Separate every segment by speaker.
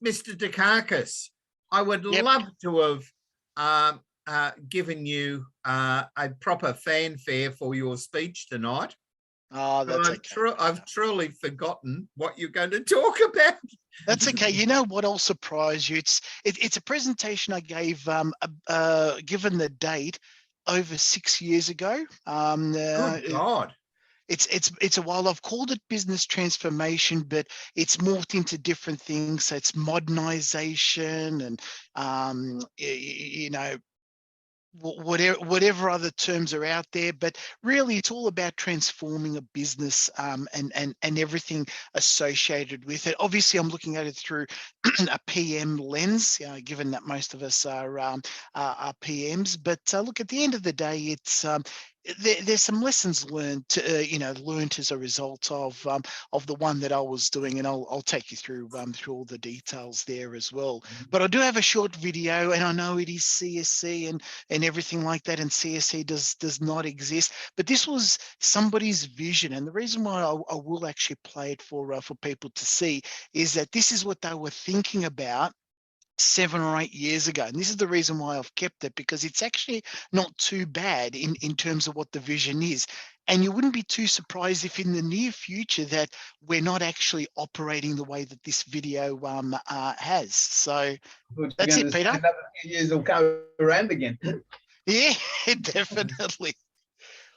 Speaker 1: Mr. Dukakis, I would
Speaker 2: Yep.
Speaker 1: love to have given you a proper fanfare for your speech tonight,
Speaker 2: Oh,
Speaker 1: but
Speaker 2: that's okay.
Speaker 1: I've truly forgotten what you're going to talk about.
Speaker 2: That's okay. You know what? I'll surprise you. It's a presentation I gave, given the date, over 6 years ago.
Speaker 1: Good God.
Speaker 2: It's a while. I've called it business transformation, but it's morphed into different things. So it's modernization and you know, whatever other terms are out there, but really it's all about transforming a business, and everything associated with it. Obviously I'm looking at it through a PM lens, given that most of us are PMs, but look, at the end of the day, it's there's some lessons learned, learned as a result of the one that I was doing, and I'll take you through all the details there as well. But I do have a short video, and I know it is CSC and everything like that, and CSC does not exist, but this was somebody's vision, and the reason why I will actually play it for people to see is that this is what they were thinking about 7 or 8 years ago. And this is the reason why I've kept it, because it's actually not too bad in terms of what the vision is. And you wouldn't be too surprised if in the near future that we're not actually operating the way that this video has. So that's it, Peter.
Speaker 3: Another few years will go around again.
Speaker 2: Yeah, definitely.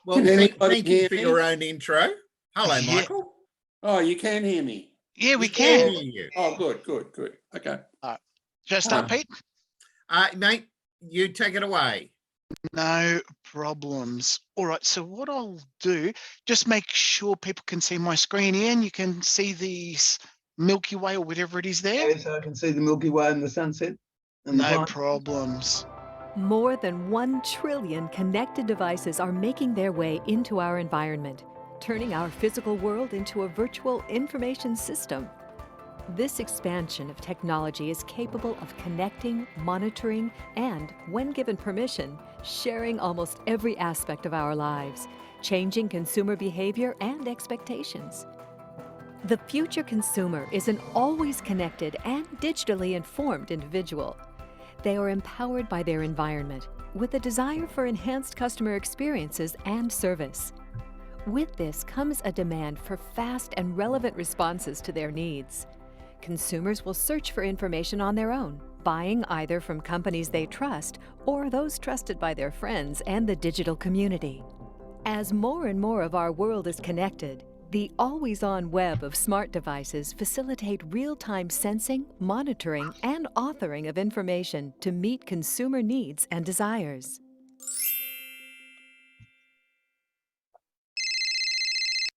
Speaker 1: Well, thank you for your own intro. Hello,
Speaker 2: Yeah.
Speaker 1: Michael.
Speaker 4: Oh, you can hear me?
Speaker 2: Yeah, we
Speaker 1: We can
Speaker 2: can.
Speaker 1: hear you.
Speaker 4: Oh, good. Okay.
Speaker 2: Shall I start, Pete?
Speaker 1: Mate, you take it away.
Speaker 2: No problems. All right, so what I'll do, just make sure people can see my screen here, and you can see the Milky Way or whatever it is there.
Speaker 3: Yeah, so I can see the Milky Way and the sunset. And
Speaker 2: No problems.
Speaker 5: More than 1 trillion connected devices are making their way into our environment, turning our physical world into a virtual information system. This expansion of technology is capable of connecting, monitoring, and, when given permission, sharing almost every aspect of our lives, changing consumer behavior and expectations. The future consumer is an always connected and digitally informed individual. They are empowered by their environment, with a desire for enhanced customer experiences and service. With this comes a demand for fast and relevant responses to their needs. Consumers will search for information on their own, buying either from companies they trust or those trusted by their friends and the digital community. As more and more of our world is connected, the always-on web of smart devices facilitate real-time sensing, monitoring, and authoring of information to meet consumer needs and desires.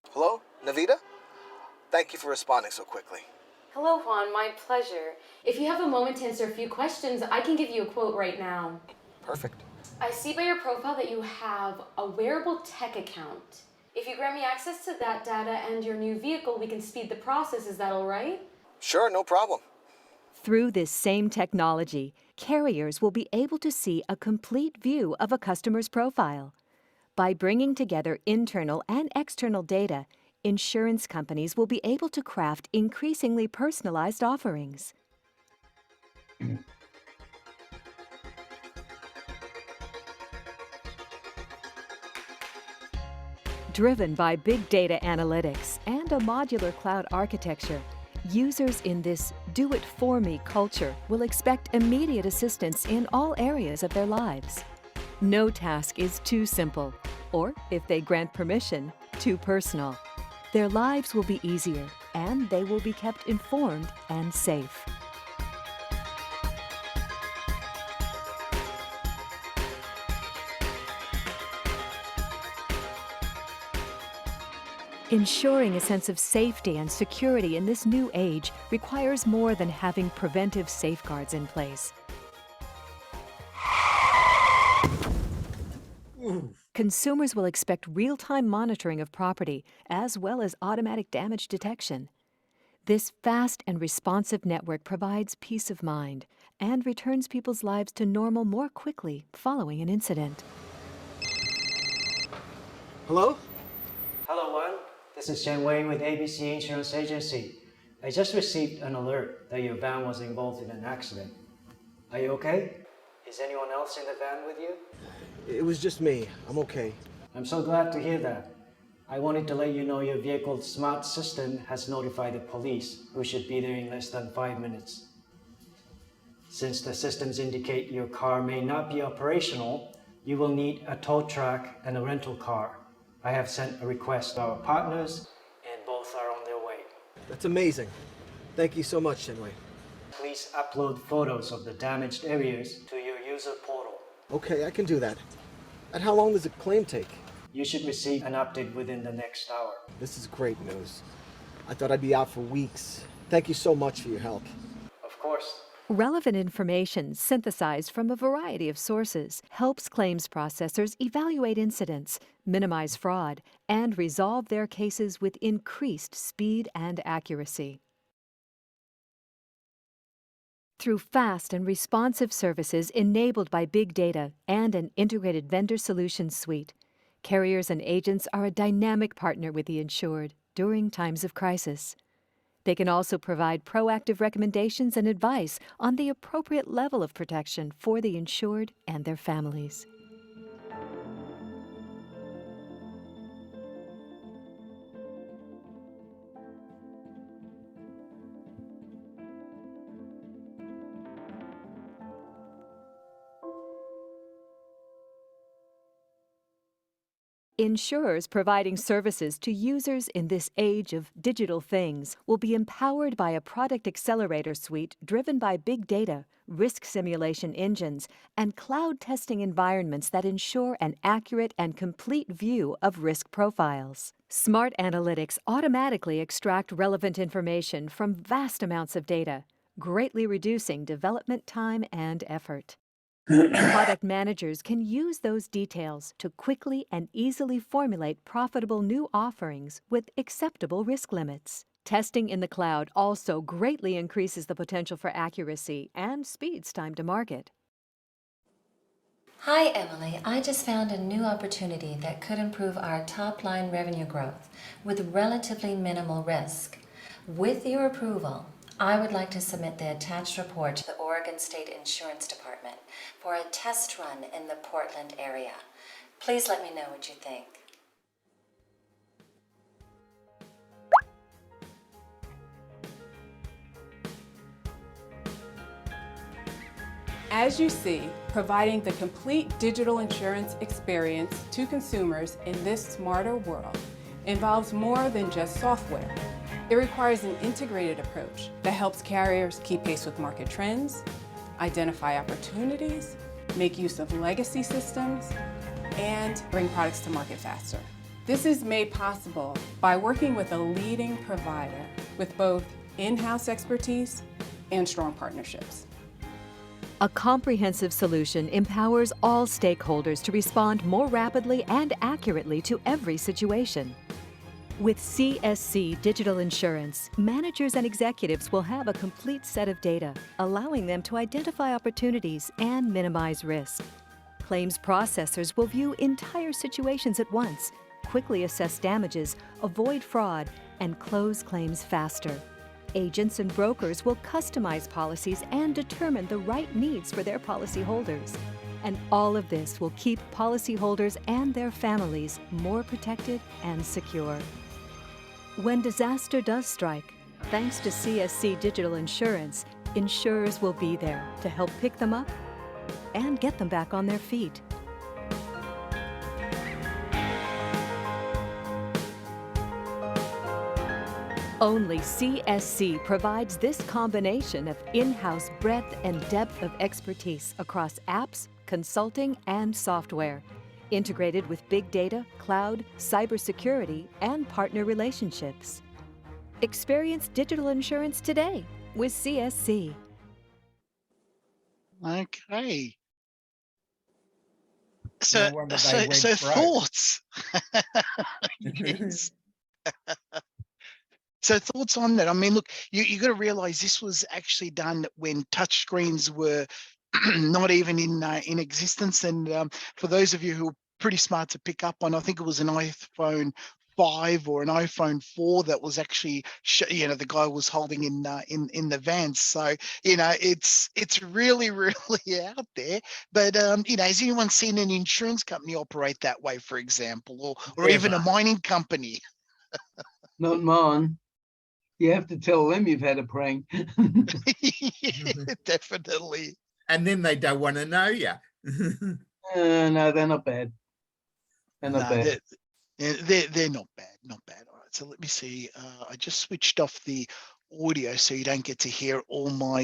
Speaker 6: Hello, Navita? Thank you for responding so quickly.
Speaker 7: Hello, Juan. My pleasure. If you have a moment to answer a few questions, I can give you a quote right now.
Speaker 6: Perfect.
Speaker 7: I see by your profile that you have a wearable tech account. If you grant me access to that data and your new vehicle, we can speed the process. Is that all right?
Speaker 6: Sure, no problem.
Speaker 5: Through this same technology, carriers will be able to see a complete view of a customer's profile. By bringing together internal and external data, insurance companies will be able to craft increasingly personalized offerings. Driven by big data analytics and a modular cloud architecture, users in this do-it-for-me culture will expect immediate assistance in all areas of their lives. No task is too simple, or, if they grant permission, too personal. Their lives will be easier, and they will be kept informed and safe. Ensuring a sense of safety and security in this new age requires more than having preventive safeguards in place. Consumers will expect real-time monitoring of property, as well as automatic damage detection. This fast and responsive network provides peace of mind and returns people's lives to normal more quickly following an incident.
Speaker 8: Hello? Hello, Juan. This is Chen Wayne with ABC Insurance Agency. I just received an alert that your van was involved in an accident. Are you okay? Is anyone else in the van with you?
Speaker 6: It was just me. I'm okay.
Speaker 8: I'm so glad to hear that. I wanted to let you know your vehicle's smart system has notified the police, who should be there in less than 5 minutes. Since the systems indicate your car may not be operational, you will need a tow truck and a rental car. I have sent a request to our partners, and both are on their way.
Speaker 6: That's amazing. Thank you so much, Shenwei.
Speaker 8: Please upload photos of the damaged areas to your user portal.
Speaker 6: Okay, I can do that. And how long does a claim take?
Speaker 8: You should receive an update within the next hour.
Speaker 6: This is great news. I thought I'd be out for weeks. Thank you so much for your help.
Speaker 8: Of course.
Speaker 5: Relevant information synthesized from a variety of sources helps claims processors evaluate incidents, minimize fraud, and resolve their cases with increased speed and accuracy. Through fast and responsive services enabled by big data and an integrated vendor solutions suite, carriers and agents are a dynamic partner with the insured during times of crisis. They can also provide proactive recommendations and advice on the appropriate level of protection for the insured and their families. Insurers providing services to users in this age of digital things will be empowered by a product accelerator suite driven by big data, risk simulation engines, and cloud testing environments that ensure an accurate and complete view of risk profiles. Smart analytics automatically extract relevant information from vast amounts of data, greatly reducing development time and effort. Product managers can use those details to quickly and easily formulate profitable new offerings with acceptable risk limits. Testing in the cloud also greatly increases the potential for accuracy and speeds time to market.
Speaker 9: Hi, Emily. I just found a new opportunity that could improve our top-line revenue growth with relatively minimal risk. With your approval, I would like to submit the attached report to the Oregon State Insurance Department for a test run in the Portland area. Please let me know what you think.
Speaker 10: As you see, providing the complete digital insurance experience to consumers in this smarter world involves more than just software. It requires an integrated approach that helps carriers keep pace with market trends, identify opportunities, make use of legacy systems, and bring products to market faster. This is made possible by working with a leading provider with both in-house expertise and strong partnerships.
Speaker 5: A comprehensive solution empowers all stakeholders to respond more rapidly and accurately to every situation. With CSC Digital Insurance, managers and executives will have a complete set of data, allowing them to identify opportunities and minimize risk. Claims processors will view entire situations at once, quickly assess damages, avoid fraud, and close claims faster. Agents and brokers will customize policies and determine the right needs for their policyholders. And all of this will keep policyholders and their families more protected and secure. When disaster does strike, thanks to CSC Digital Insurance, insurers will be there to help pick them up and get them back on their feet. Only CSC provides this combination of in-house breadth and depth of expertise across apps, consulting, and software, integrated with big data, cloud, cybersecurity, and partner relationships. Experience digital insurance today with CSC.
Speaker 2: Okay.
Speaker 1: No wonder they went broke.
Speaker 2: Thoughts. Yes. So thoughts on that? I mean, look, you got to realize this was actually done when touchscreens were not even in existence. And for those of you who are pretty smart to pick up on, I think it was an iPhone 5 or an iPhone 4 that was actually, the guy was holding in the van. So, it's really, really out there. But, has anyone seen an insurance company operate that way, for example, or even a
Speaker 1: Never.
Speaker 2: mining company?
Speaker 3: Not mine. You have to tell them you've had a prank.
Speaker 2: Yeah, definitely.
Speaker 1: And then they don't want to know you.
Speaker 3: No, they're not bad. They're not
Speaker 2: No,
Speaker 3: bad.
Speaker 2: they're not bad, not bad. All right, so let me see. I just switched off the audio so you don't get to hear all my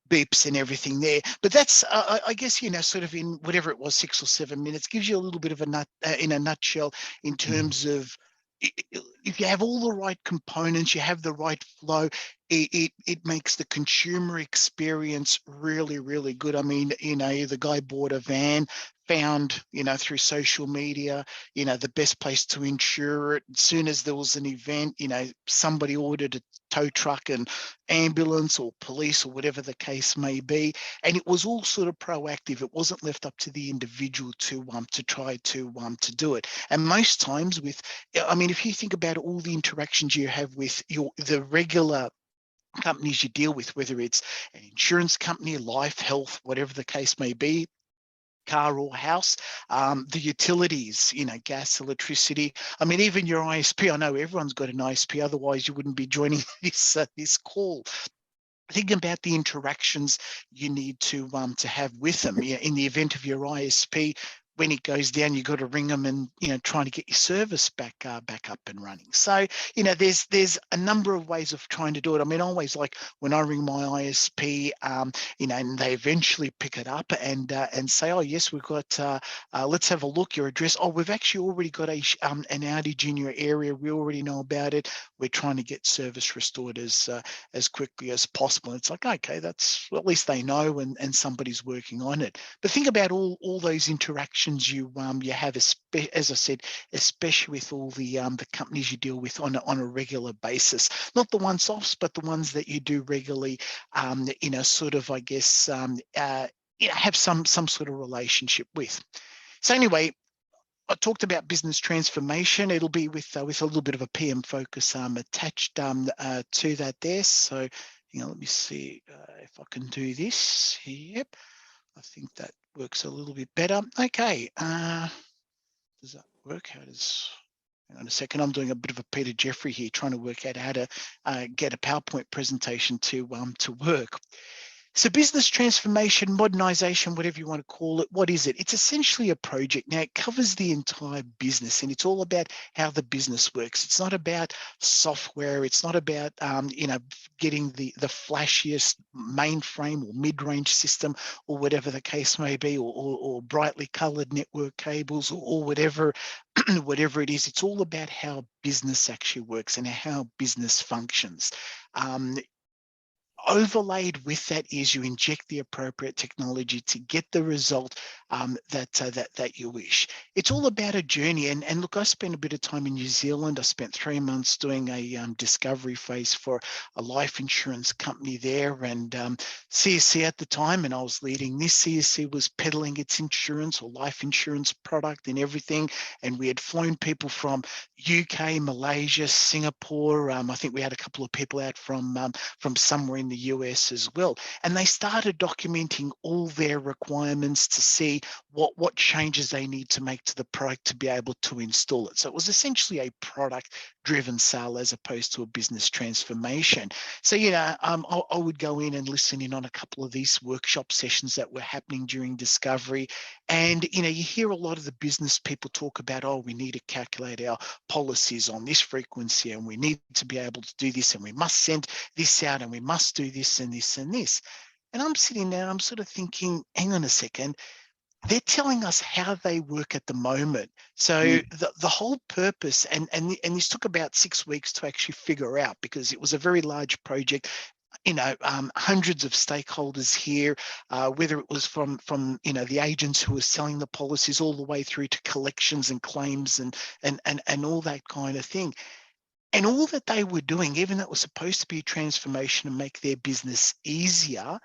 Speaker 2: beeps and everything there. But that's, I guess, sort of in whatever it was, 6 or 7 minutes, gives you a little bit of in a nutshell in terms of if you have all the right components, you have the right flow, it makes the consumer experience really, really good. I mean, the guy bought a van, found, through social media, the best place to insure it. As soon as there was an event, somebody ordered a tow truck and ambulance or police or whatever the case may be. And it was all sort of proactive. It wasn't left up to the individual to try to do it. And most times if you think about all the interactions you have with the regular companies you deal with, whether it's an insurance company, life, health, whatever the case may be, car or house, the utilities, gas, electricity. I mean, even your ISP, I know everyone's got an ISP, otherwise you wouldn't be joining this call. Think about the interactions you need to have with them. In the event of your ISP, when it goes down, you've got to ring them and trying to get your service back up and running. So there's a number of ways of trying to do it. I mean, always like when I ring my ISP, and they eventually pick it up and say, oh yes, we've got let's have a look, your address. Oh, we've actually already got an outage in your area. We already know about it. We're trying to get service restored as quickly as possible. It's like, okay, that's, well, at least they know and somebody's working on it. But think about all those interactions you have, as I said, especially with all the companies you deal with on a regular basis. Not the one-offs, but the ones that you do regularly. Sort of, I guess, have some sort of relationship with. So anyway, I talked about business transformation. It'll be with a little bit of a PM focus attached to that there. So, let me see if I can do this. Yep, I think that works a little bit better. Okay, does that work? How does? Hang on a second. I'm doing a bit of a Peter Jeffrey here, trying to work out how to get a PowerPoint presentation to work. So business transformation, modernization, whatever you want to call it, what is it? It's essentially a project. Now, it covers the entire business, and it's all about how the business works. It's not about software. It's not about, getting the flashiest mainframe or mid-range system or whatever the case may be, or brightly colored network cables or whatever, whatever it is. It's all about how business actually works and how business functions. Overlaid with that is you inject the appropriate technology to get the result that you wish. It's all about a journey. And look, I spent a bit of time in New Zealand. I spent 3 months doing a discovery phase for a life insurance company there, and CSC at the time, and I was leading this. CSC was peddling its insurance or life insurance product and everything. And we had flown people from UK, Malaysia, Singapore. I think we had a couple of people out from somewhere in the US as well. And they started documenting all their requirements to see what changes they need to make to the product to be able to install it. So it was essentially a product driven sale as opposed to a business transformation. So, I would go in and listen in on a couple of these workshop sessions that were happening during discovery. And, you hear a lot of the business people talk about, oh, we need to calculate our policies on this frequency, and we need to be able to do this, and we must send this out, and we must do this and this and this. And I'm sitting there and I'm sort of thinking, hang on a second, they're telling us how they work at the moment. So the whole purpose, and this took about 6 weeks to actually figure out, because it was a very large project. Hundreds of stakeholders here, whether it was from the agents who were selling the policies all the way through to collections and claims and all that kind of thing. And all that they were doing, even though it was supposed to be a transformation and make their business easier,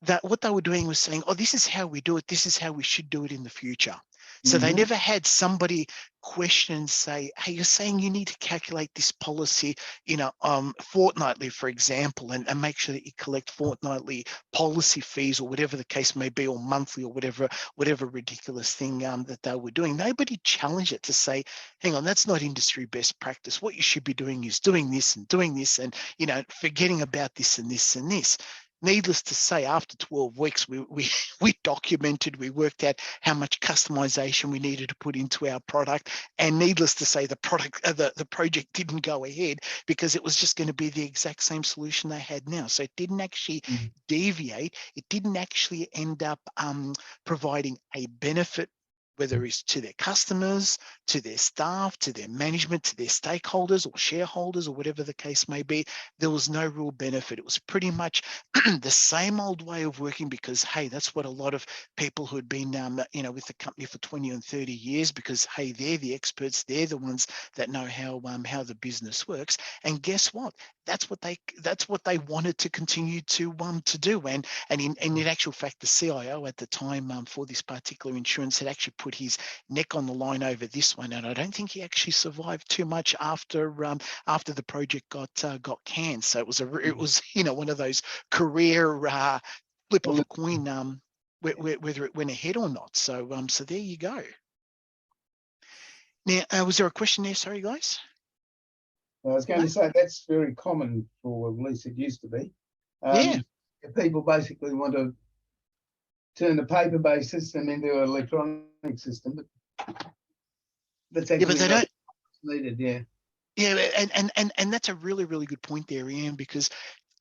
Speaker 2: that what they were doing was saying, oh, this is how we do it. This is how we should do it in the future. So they never had somebody question and say, hey, you're saying you need to calculate this policy, fortnightly, for example, and make sure that you collect fortnightly policy fees or whatever the case may be, or monthly, or whatever ridiculous thing that they were doing. Nobody challenged it to say, hang on, that's not industry best practice. What you should be doing is doing this and forgetting about this and this and this. Needless to say, after 12 weeks, we documented, we worked out how much customization we needed to put into our product. And needless to say, the project didn't go ahead because it was just going to be the exact same solution they had now. So it didn't actually deviate. It didn't actually end up providing a benefit, whether it's to their customers, to their staff, to their management, to their stakeholders or shareholders, or whatever the case may be. There was no real benefit. It was pretty much the same old way of working because, hey, that's what a lot of people who had been, with the company for 20 and 30 years, because, hey, they're the experts. They're the ones that know how the business works. And guess what? That's what they wanted to continue to do. And in actual fact, the CIO at the time for this particular insurance had actually put his neck on the line over this one, and I don't think he actually survived too much after the project got canned. So it was one of those career flip of a coin, whether it went ahead or not. So so there you go. Now, was there a question there? Sorry, guys.
Speaker 3: I was going to say that's very common, for at least it used to be.
Speaker 2: Yeah.
Speaker 3: People basically want to turn the paper-based system into an electronic system, but that's actually
Speaker 2: but they don't
Speaker 3: needed. Yeah.
Speaker 2: Yeah, and that's a really, really good point there, Ian, because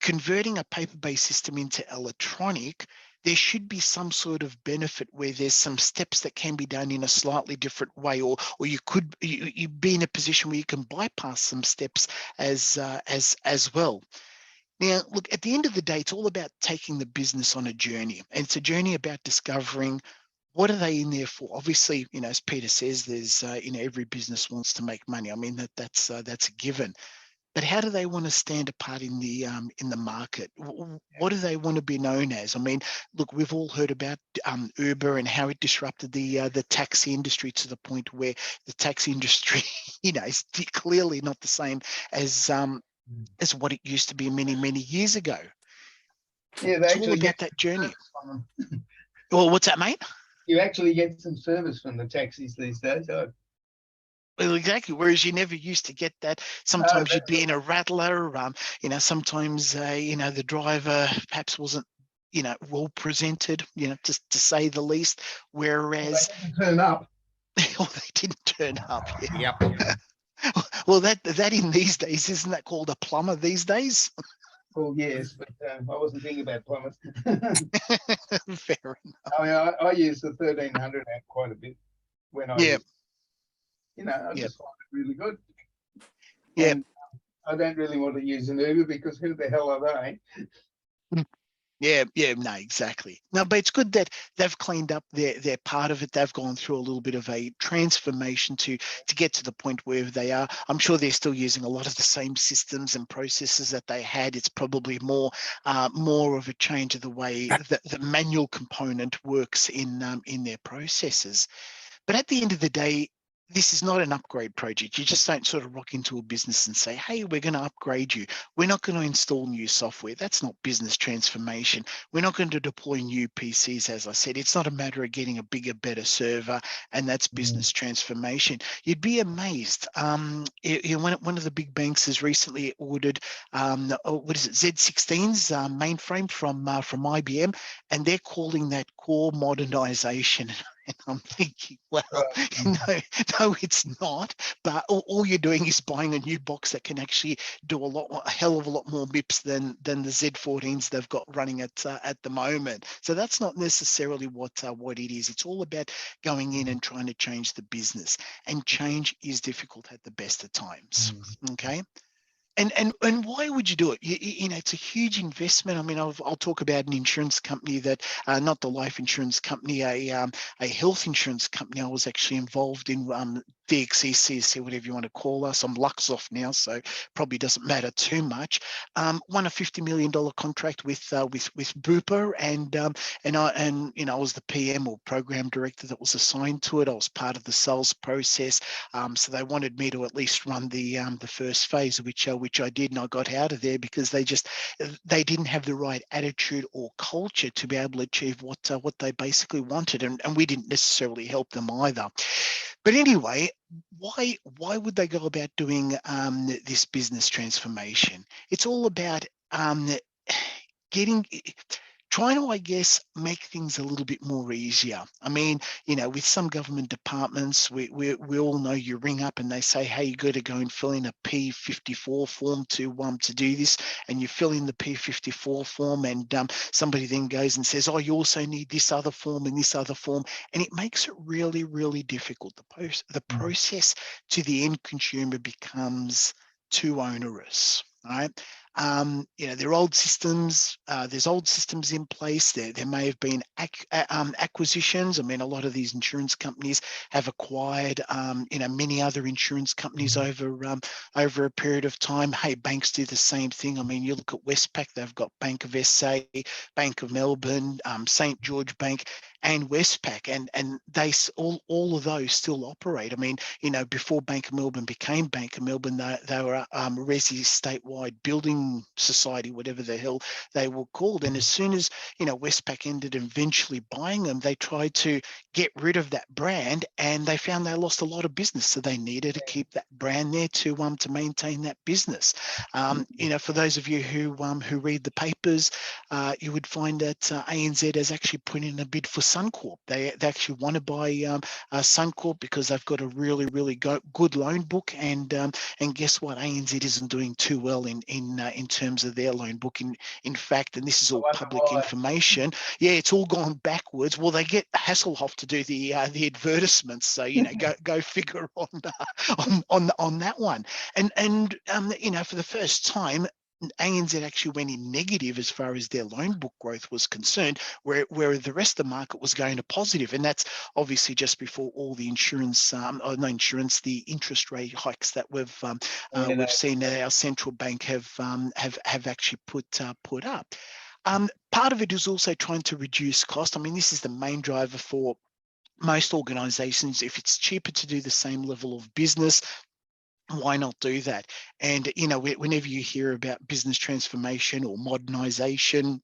Speaker 2: converting a paper-based system into electronic, there should be some sort of benefit where there's some steps that can be done in a slightly different way, or you could you be in a position where you can bypass some steps as well. Now, look, at the end of the day, it's all about taking the business on a journey, and it's a journey about discovering what are they in there for. Obviously, as Peter says, there's every business wants to make money. I mean, that's a given. But how do they want to stand apart in the market? What do they want to be known as? I mean, look, we've all heard about Uber and how it disrupted the taxi industry to the point where the taxi industry, is clearly not the same as what it used to be many, many years ago.
Speaker 3: Yeah,
Speaker 2: it's all about that journey. Well, what's that, mate?
Speaker 3: You actually get some service from the taxis these days.
Speaker 2: Well, exactly. Whereas you never used to get that. Sometimes you'd be in a rattler. Sometimes the driver perhaps wasn't well presented. To say the least. Whereas
Speaker 3: they didn't turn up.
Speaker 2: Well, they didn't turn up. Yeah.
Speaker 1: Yep.
Speaker 2: Well, that in these days, isn't that called a plumber these days?
Speaker 3: Well, yes, but I wasn't thinking about plumbers.
Speaker 2: Fair enough.
Speaker 3: I mean, I use the 1300 app quite a bit when I, I just find it really good.
Speaker 2: Yeah.
Speaker 3: I don't really want to use an Uber because who the hell are they?
Speaker 2: Yeah, no, exactly. No, but it's good that they've cleaned up their part of it. They've gone through a little bit of a transformation to get to the point where they are. I'm sure they're still using a lot of the same systems and processes that they had. It's probably more of a change of the way that the manual component works in their processes. But at the end of the day, this is not an upgrade project. You just don't sort of rock into a business and say, hey, we're going to upgrade you. We're not going to install new software. That's not business transformation. We're not going to deploy new PCs, as I said. It's not a matter of getting a bigger, better server, and that's business transformation. You'd be amazed. One of the big banks has recently ordered, Z16's mainframe from IBM, and they're calling that core modernization. And I'm thinking, well, no, it's not. But all you're doing is buying a new box that can actually do a hell of a lot more MIPS than the Z14s they've got running at the moment. So that's not necessarily what it is. It's all about going in and trying to change the business. And change is difficult at the best of times. Okay. And why would you do it? You know, it's a huge investment. I mean, I'll talk about an insurance company that, not the life insurance company, a health insurance company. I was actually involved in, DXE, CSC, whatever you want to call us. I'm Luxoff now, so probably doesn't matter too much. Won a $50 million contract with Bupa, and you know, I was the PM or program director that was assigned to it. I was part of the sales process. So they wanted me to at least run the first phase, which I did, and I got out of there because they didn't have the right attitude or culture to be able to achieve what they basically wanted, and we didn't necessarily help them either. But anyway, why would they go about doing this business transformation? It's all about getting trying to, I guess, make things a little bit more easier. I mean, you know, with some government departments, we all know you ring up and they say, hey, you got to go and fill in a P54 form to do this, and you fill in the P54 form, and somebody then goes and says, oh, you also need this other form and this other form, and it makes it really, really difficult. The process to the end consumer becomes too onerous, right? You know, there are old systems. There's old systems in place. There may have been acquisitions. I mean, a lot of these insurance companies have acquired, you know, many other insurance companies over a period of time. Hey, banks do the same thing. I mean, you look at Westpac; they've got Bank of SA, Bank of Melbourne, St George Bank, and Westpac, and they all of those still operate. I mean, you know, before Bank of Melbourne became Bank of Melbourne, they were Resi Statewide Building Society, whatever the hell they were called. And as soon as, you know, Westpac ended eventually buying them, they tried to get rid of that brand, and they found they lost a lot of business. So they needed to keep that brand there to maintain that business. You know, for those of you who read the papers, you would find that ANZ has actually put in a bid for Suncorp. They actually want to buy Suncorp because they've got a really, really good loan book, and guess what? ANZ isn't doing too well in terms of their loan book. In fact, and this is all public information, yeah, it's all gone backwards. Well, they get Hasselhoff to do the advertisements, so you know, go figure on that one. And you know, for the first time, ANZ actually went in negative as far as their loan book growth was concerned, where the rest of the market was going to positive, and that's obviously just before all the the interest rate hikes that we've seen that our central bank have actually put up. Part of it is also trying to reduce cost. I mean, this is the main driver for most organizations. If it's cheaper to do the same level of business, why not do that? And, you know, whenever you hear about business transformation or modernization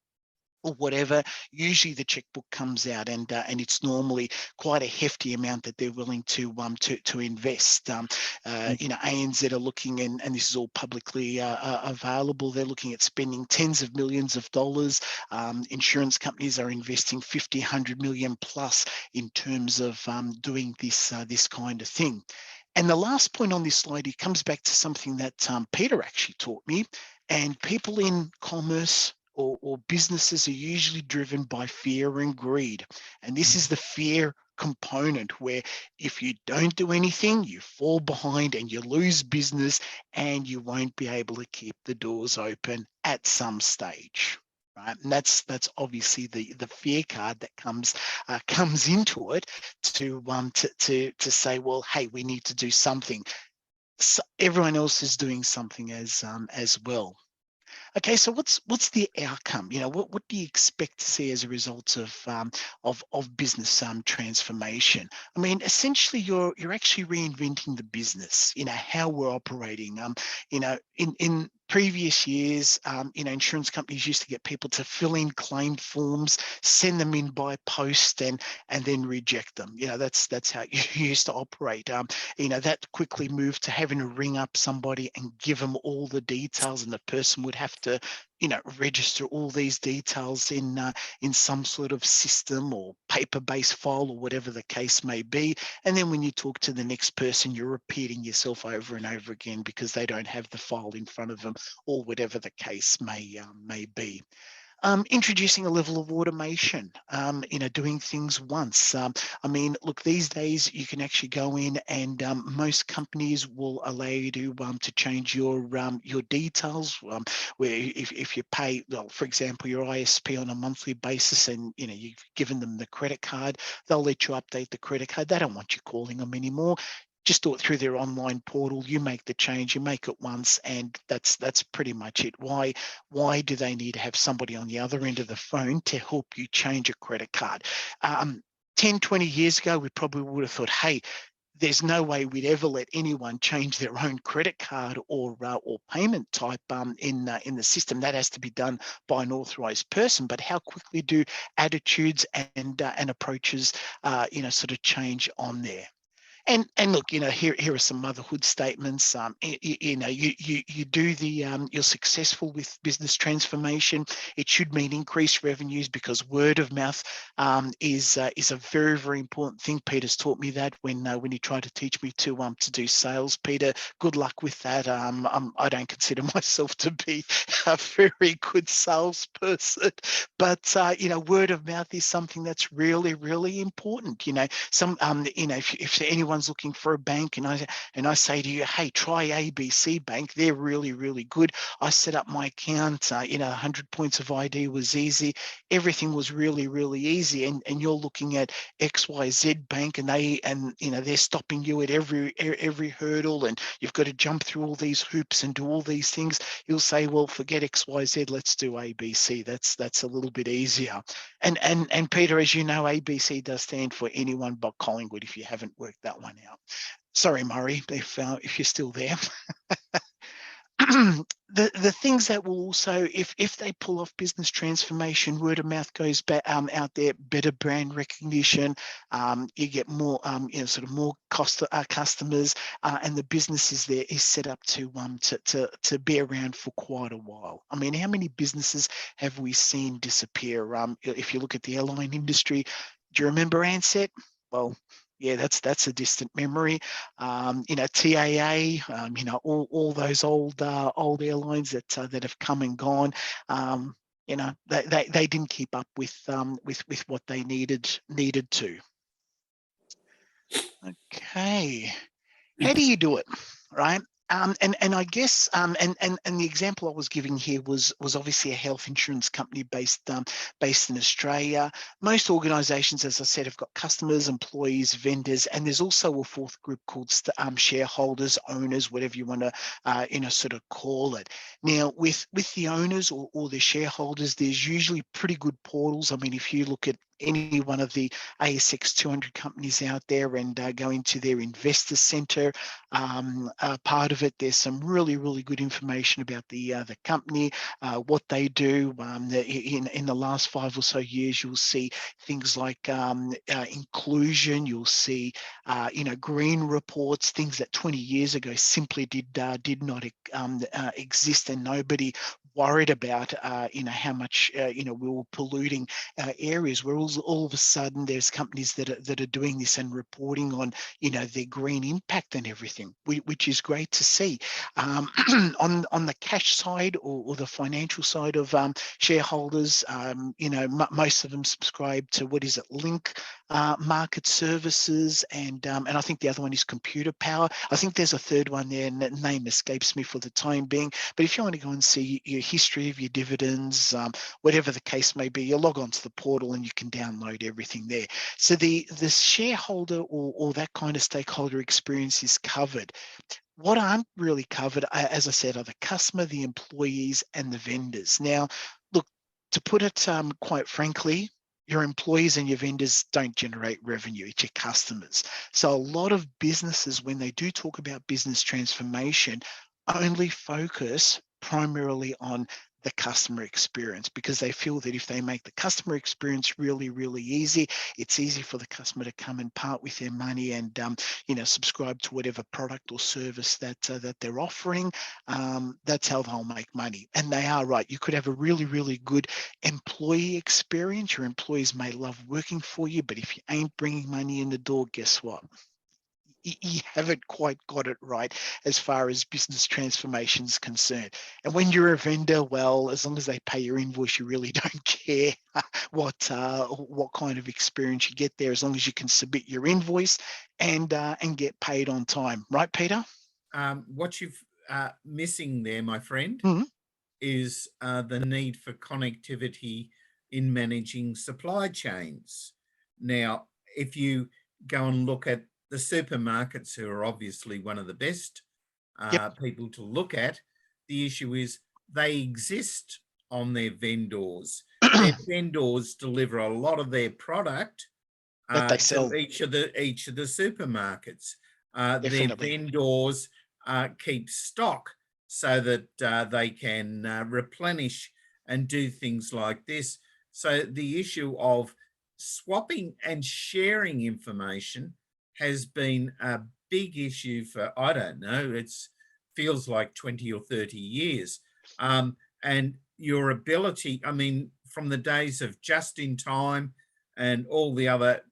Speaker 2: or whatever, usually the checkbook comes out, and it's normally quite a hefty amount that they're willing to invest. You know, ANZ are looking, and this is all publicly available, they're looking at spending tens of millions of dollars. Insurance companies are investing 50, 100 million plus in terms of doing this kind of thing. And the last point on this slide, it comes back to something that Peter actually taught me. And people in commerce or businesses are usually driven by fear and greed. And this is the fear component, where if you don't do anything, you fall behind and you lose business, and you won't be able to keep the doors open at some stage. Right, and that's obviously the fear card that comes into it to say, well, hey, we need to do something. So everyone else is doing something as well. Okay, so what's the outcome? You know, what do you expect to see as a result of business transformation? I mean, essentially, you're actually reinventing the business. You know, how we're operating. You know, in previous years, you know, insurance companies used to get people to fill in claim forms, send them in by post, and then reject them. You know, that's how you used to operate. You know, that quickly moved to having to ring up somebody and give them all the details, and the person would have to, you know, register all these details in some sort of system or paper-based file or whatever the case may be. And then when you talk to the next person, you're repeating yourself over and over again because they don't have the file in front of them, or whatever the case may be. Introducing a level of automation, doing things once. I mean, look, these days you can actually go in and most companies will allow you to change your details. Where if you pay, well, for example, your ISP on a monthly basis, and you've given them the credit card, they'll let you update the credit card. They don't want you calling them anymore. Just do it through their online portal. You make the change, you make it once, and that's pretty much it. Why do they need to have somebody on the other end of the phone to help you change a credit card? 10, 20 years ago, we probably would have thought, hey, there's no way we'd ever let anyone change their own credit card or payment type in the system. That has to be done by an authorized person. But how quickly do attitudes and approaches sort of change on there? And look, here are some motherhood statements. You do you're successful with business transformation. It should mean increased revenues, because word of mouth is a very, very important thing. Peter's taught me that when he tried to teach me to do sales. Peter, good luck with that. I don't consider myself to be a very good salesperson, but word of mouth is something that's really, really important. If anyone's looking for a bank and I say to you, hey, try ABC Bank, they're really, really good. I set up my account, 100 points of ID was easy. Everything was really, really easy. And you're looking at XYZ Bank, and they're stopping you at every hurdle, and you've got to jump through all these hoops and do all these things. You'll say, well, forget XYZ, let's do ABC. That's a little bit easier. And Peter, as you know, ABC does stand for anyone but Collingwood, if you haven't worked that one out. Sorry, Murray, if you're still there. The things that will also, if they pull off business transformation, word of mouth goes out there, better brand recognition, you get more, sort of more customers, and the business is set up to be around for quite a while. I mean, how many businesses have we seen disappear? If you look at the airline industry, do you remember Ansett? Well, yeah, that's a distant memory. TAA, all those old airlines that have come and gone. They didn't keep up with what they needed to. Okay, how do you do it, right? And I guess and the example I was giving here was obviously a health insurance company based in Australia. Most organisations, as I said, have got customers, employees, vendors, and there's also a fourth group called shareholders, owners, whatever you want to sort of call it. Now, with the owners or the shareholders, there's usually pretty good portals. I mean, if you look at any one of the ASX 200 companies out there and go into their investor center part of it, there's some really, really good information about the company, what they do. In the last 5 or so years, you'll see things like inclusion. You'll see green reports, things that 20 years ago simply did not exist, and nobody worried about how much we were polluting areas. Where all of a sudden there's companies that are doing this and reporting on their green impact and everything, which is great to see. On the cash side or the financial side of shareholders, most of them subscribe to what is it, Link Market Services, and I think the other one is Computer Power. I think there's a third one there, and that name escapes me for the time being. But if you want to go and see your history of your dividends, whatever the case may be, you log onto the portal and you can download everything there. So the shareholder or that kind of stakeholder experience is covered. What aren't really covered, as I said, are the customer, the employees, and the vendors. Now, look, to put it quite frankly, your employees and your vendors don't generate revenue, it's your customers. So a lot of businesses, when they do talk about business transformation, only focus primarily on the customer experience, because they feel that if they make the customer experience really, really easy, it's easy for the customer to come and part with their money and subscribe to whatever product or service that they're offering. That's how they'll make money. And they are right. You could have a really, really good employee experience. Your employees may love working for you, but if you ain't bringing money in the door, guess what? you haven't quite got it right as far as business transformation is concerned. And when you're a vendor, well, as long as they pay your invoice, you really don't care what kind of experience you get there, as long as you can submit your invoice and get paid on time, right, Peter?
Speaker 1: What you've missing there, my friend,
Speaker 2: Mhm.
Speaker 1: is the need for connectivity in managing supply chains. Now, if you go and look at the supermarkets, who are obviously one of the best
Speaker 2: Yep.
Speaker 1: people to look at, the issue is they exist on their vendors. Their vendors deliver a lot of their product
Speaker 2: That they
Speaker 1: to
Speaker 2: sell.
Speaker 1: each of the supermarkets. Their
Speaker 2: Definitely.
Speaker 1: vendors keep stock so that they can replenish and do things like this. So the issue of swapping and sharing information has been a big issue for, I don't know, it's feels like 20 or 30 years. And your ability, I mean, from the days of just in time and all the other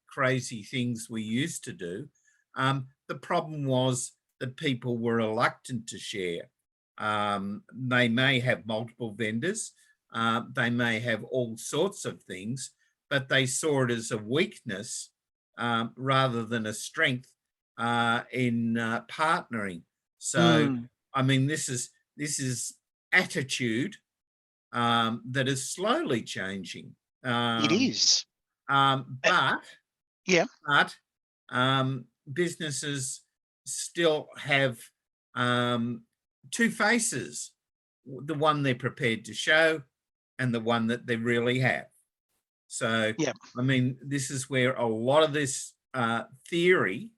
Speaker 1: crazy things we used to do, the problem was that people were reluctant to share. They may have multiple vendors, they may have all sorts of things, but they saw it as a weakness rather than a strength in partnering. So,
Speaker 2: Mm,
Speaker 1: I mean, this is attitude that is slowly changing.
Speaker 2: it is. Uh,
Speaker 1: But
Speaker 2: yeah.
Speaker 1: but businesses still have two faces: the one they're prepared to show, and the one that they really have. So,
Speaker 2: Yeah.
Speaker 1: I mean, this is where a lot of this theory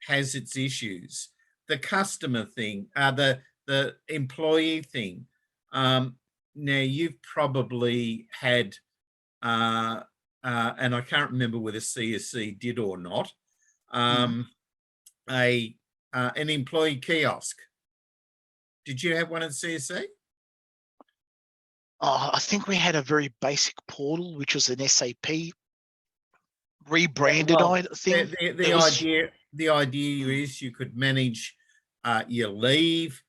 Speaker 1: has its issues. The customer thing, the employee thing. Now, you've probably had, and I can't remember whether CSC did or not,
Speaker 2: Mm.
Speaker 1: an employee kiosk. Did you have one at CSC?
Speaker 2: Oh, I think we had a very basic portal, which was an SAP rebranded
Speaker 1: Well,
Speaker 2: thing.
Speaker 1: the
Speaker 2: It was,
Speaker 1: idea
Speaker 2: mm,
Speaker 1: is you could manage your leave,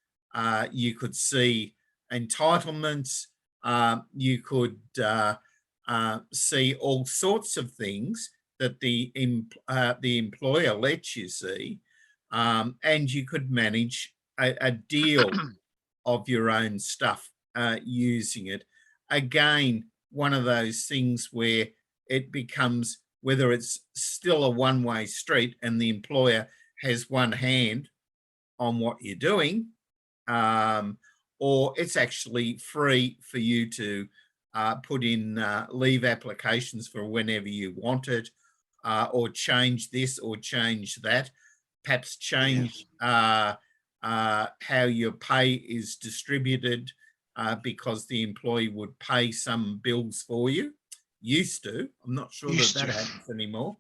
Speaker 1: you could see entitlements, you could see all sorts of things that the employer lets you see, and you could manage a deal of your own stuff using it. Again, one of those things where it becomes, whether it's still a one-way street and the employer has one hand on what you're doing, or it's actually free for you to put in leave applications for whenever you want it, or change this or change that, perhaps
Speaker 2: yeah.
Speaker 1: change how your pay is distributed, because the employee would pay some bills for you. Used to. I'm not sure that
Speaker 2: Used
Speaker 1: that
Speaker 2: to.
Speaker 1: happens anymore.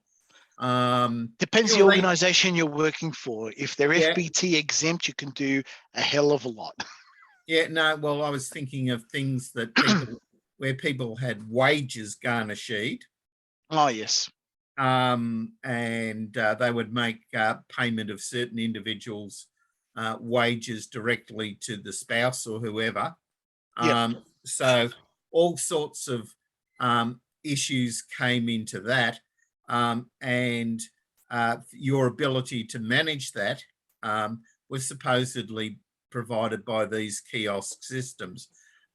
Speaker 2: Depends the
Speaker 1: Still,
Speaker 2: organization you're working for. If they're
Speaker 1: yeah,
Speaker 2: FBT exempt, you can do a hell of a lot.
Speaker 1: yeah. No, well, I was thinking of things that people, where people had wages garnished,
Speaker 2: Oh, yes.
Speaker 1: and they would make payment of certain individuals' wages directly to the spouse or whoever.
Speaker 2: Yep.
Speaker 1: So all sorts of issues came into that, and your ability to manage that was supposedly provided by these kiosk systems.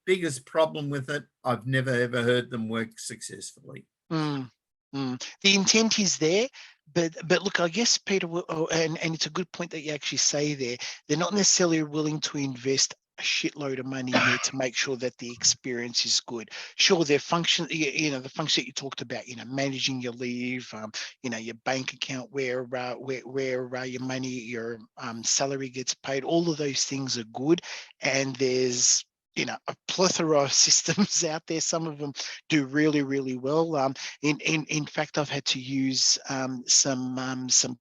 Speaker 1: Biggest problem with it, I've never ever heard them work successfully.
Speaker 2: Mm, The intent is there, but look, I guess Peter, and it's a good point that you actually say there. They're not necessarily willing to invest a shitload of money in there to make sure that the experience is good. Sure, their function, the function that you talked about, managing your leave, your bank account where your money, your salary gets paid. All of those things are good, and there's a plethora of systems out there. Some of them do really, really well. In fact, I've had to use some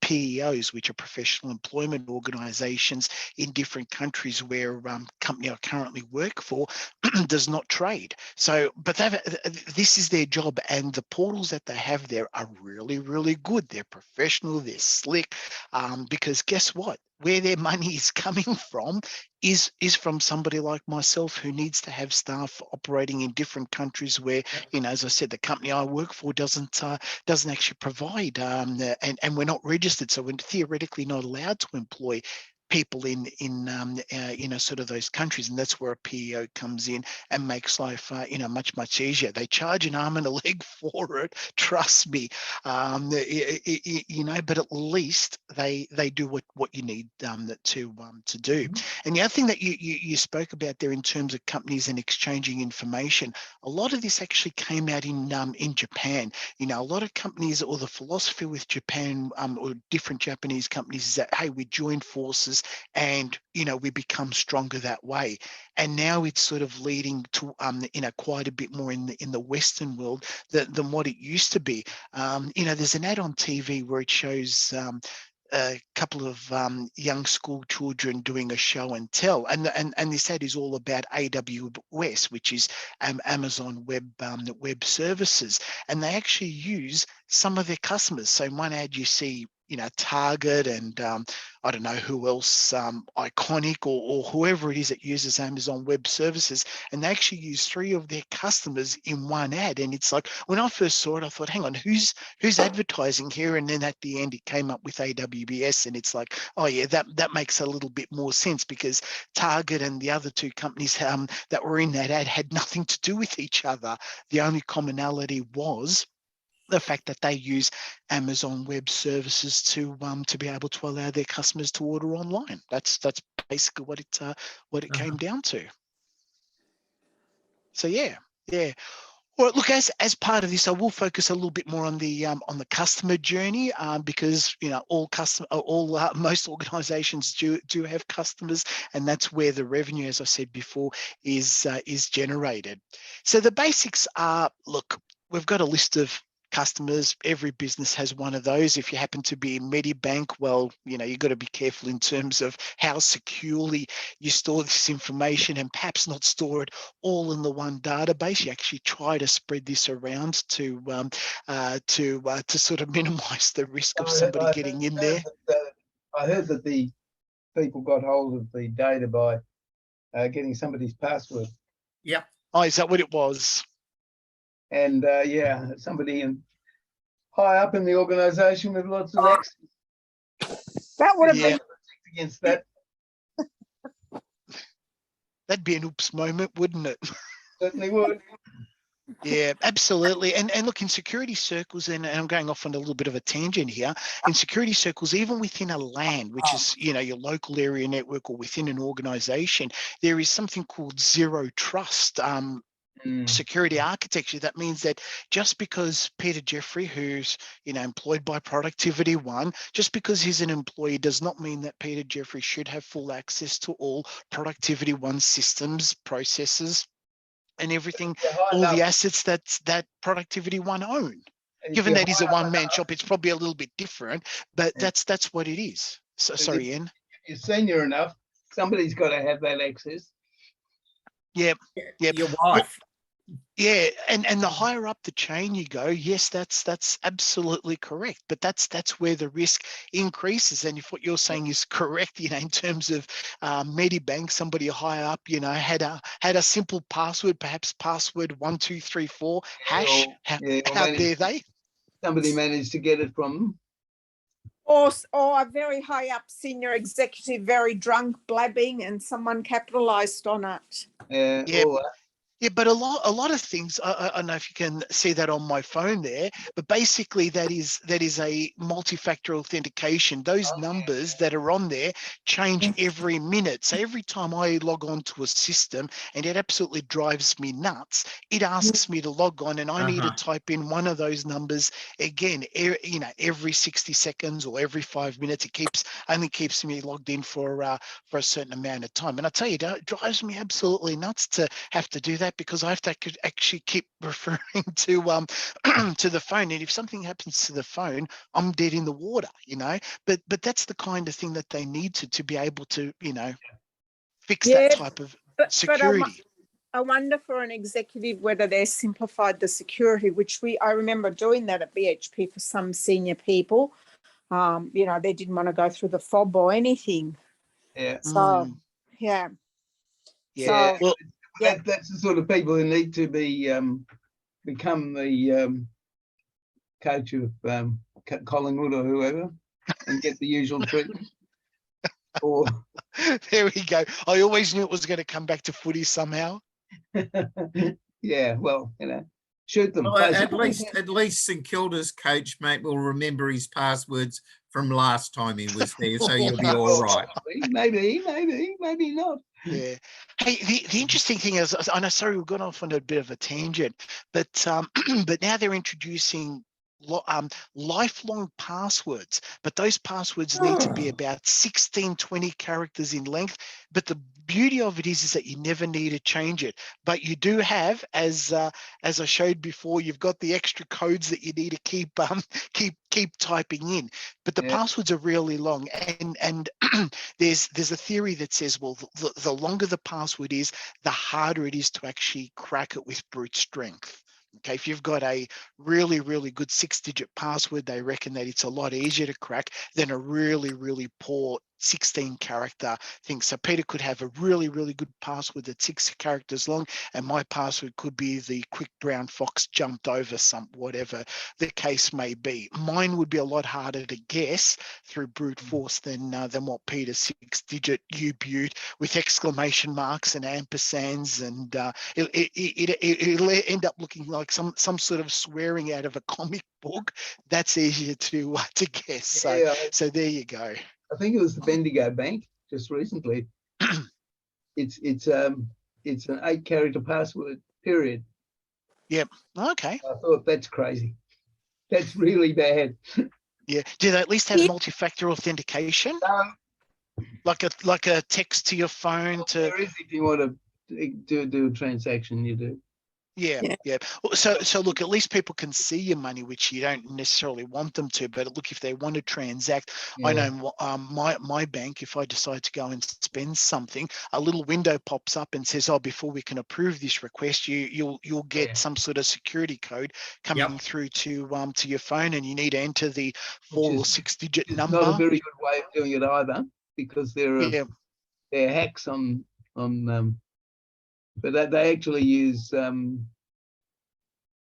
Speaker 2: PEOs, which are professional employment organisations in different countries where company I currently work for does not trade. So, but this is their job, and the portals that they have there are really, really good. They're professional, they're slick, because guess what? Where their money is coming from is from somebody like myself who needs to have staff operating in different countries where, as I said, the company I work for doesn't actually provide, and we're not registered, so we're theoretically not allowed to employ people in sort of those countries, and that's where a PEO comes in and makes life much easier. They charge an arm and a leg for it, trust me, but at least they do what you need to do. And the other thing that you spoke about there in terms of companies and exchanging information, a lot of this actually came out in Japan. A lot of companies, or the philosophy with Japan or different Japanese companies, is that, hey, we join forces and we become stronger that way. And now it's sort of leading to quite a bit more in the Western world than what it used to be. There's an ad on TV where it shows a couple of young school children doing a show and tell, and this ad is all about AWS, which is Amazon Web Services, and they actually use some of their customers. So in one ad you see Target and I don't know who else, Iconic or whoever it is that uses Amazon Web Services, and they actually use 3 of their customers in one ad. And it's like, when I first saw it, I thought, hang on, who's advertising here? And then at the end, it came up with AWS, and it's like, oh yeah, that makes a little bit more sense, because Target and the other 2 companies that were in that ad had nothing to do with each other. The only commonality was the fact that they use Amazon Web Services to be able to allow their customers to order online. That's basically what it came down to. So yeah. Well, look, as part of this, I will focus a little bit more on the customer journey, because most organisations do have customers, and that's where the revenue, as I said before, is generated. So the basics are, look, we've got a list of customers. Every business has one of those. If you happen to be in Medibank, well, you've got to be careful in terms of how securely you store this information, and perhaps not store it all in the one database. You actually try to spread this around to sort of minimize the risk of somebody getting in there.
Speaker 3: I heard that the people got hold of the data by getting somebody's password.
Speaker 1: Yep.
Speaker 2: Oh, is that what it was?
Speaker 3: And somebody high up in the organisation with lots of access.
Speaker 11: That would have been
Speaker 3: against that.
Speaker 2: That'd be an oops moment, wouldn't it?
Speaker 3: Certainly would.
Speaker 2: Yeah, absolutely. And look, in security circles, and I'm going off on a little bit of a tangent here, in security circles, even within a LAN, which is, your local area network, or within an organization, there is something called zero trust security architecture. That means that just because Peter Jeffrey, who's employed by Productivity One, just because he's an employee does not mean that Peter Jeffrey should have full access to all Productivity One systems, processes, and everything, all the assets that Productivity One own. Given that he's a one-man shop, it's probably a little bit different, but that's what it is. So sorry, Ian.
Speaker 3: If you're senior enough, somebody's got to have that access.
Speaker 2: Yep.
Speaker 1: Your wife.
Speaker 2: Yeah, and the higher up the chain you go, yes, that's absolutely correct. But that's where the risk increases. And if what you're saying is correct, in terms of Medibank, somebody higher up, had a simple password, perhaps password 1234 hash. How dare they?
Speaker 3: Somebody managed to get it from them.
Speaker 11: Or a very high up senior executive, very drunk, blabbing, and someone capitalized on it.
Speaker 2: Yeah. Yeah, but a lot of things. I don't know if you can see that on my phone there, but basically that is a multi-factor authentication. Those numbers that are on there change every minute. So every time I log on to a system, and it absolutely drives me nuts, it asks me to log on, and I need to type in one of those numbers again. Every 60 seconds or every 5 minutes. It only keeps me logged in for a certain amount of time. And I tell you, it drives me absolutely nuts to have to do that, because I have to actually keep referring to to the phone, and if something happens to the phone, I'm dead in the water, But that's the kind of thing that they need to be able to, fix that type of
Speaker 11: but
Speaker 2: security.
Speaker 11: I wonder for an executive whether they simplified the security, which I remember doing that at BHP for some senior people. They didn't want to go through the fob or anything.
Speaker 3: Yeah.
Speaker 11: So, yeah.
Speaker 2: Yeah.
Speaker 11: So,
Speaker 2: well,
Speaker 3: that's the sort of people who need to be become the coach of Collingwood or whoever, and get the usual treatment. Or
Speaker 2: there we go. I always knew it was going to come back to footy somehow.
Speaker 3: yeah, well, shoot them.
Speaker 1: Well, at least St Kilda's coach, mate, will remember his passwords from last time he was there, so you'll be all right.
Speaker 3: Maybe not.
Speaker 2: Yeah. Hey, the interesting thing is, I know, sorry, we've gone off on a bit of a tangent, but but now they're introducing lifelong passwords, but those passwords need to be about 16, 20 characters in length. But the beauty of it is that you never need to change it. But you do have, as I showed before, you've got the extra codes that you need to keep typing in. But the passwords are really long, and there's a theory that says, well, the longer the password is, the harder it is to actually crack it with brute strength. Okay, if you've got a really, really good 6-digit password, they reckon that it's a lot easier to crack than a really, really poor 16-character thing. So Peter could have a really, really good password that's 6 characters long, and my password could be the quick brown fox jumped over whatever the case may be. Mine would be a lot harder to guess through brute force than what Peter's 6-digit U-Butte with exclamation marks and ampersands, and it'll end up looking like some sort of swearing out of a comic book. That's easier to guess. So there you go.
Speaker 3: I think it was the Bendigo Bank just recently. It's an 8-character password, period.
Speaker 2: Yep. Okay.
Speaker 3: I thought that's crazy. That's really bad.
Speaker 2: Yeah. Do they at least have multi-factor authentication? Like a text to your phone to.
Speaker 3: There is, if you want to do a transaction, you do.
Speaker 2: Yeah. So look, at least people can see your money, which you don't necessarily want them to. But look, if they want to transact, I know my bank, if I decide to go and spend something, a little window pops up and says, "Oh, before we can approve this request, you'll get some sort of security code coming through to your phone, and you need to enter the 4 or 6-digit number."
Speaker 3: Not a very good way of doing it either, because there are hacks on but they actually use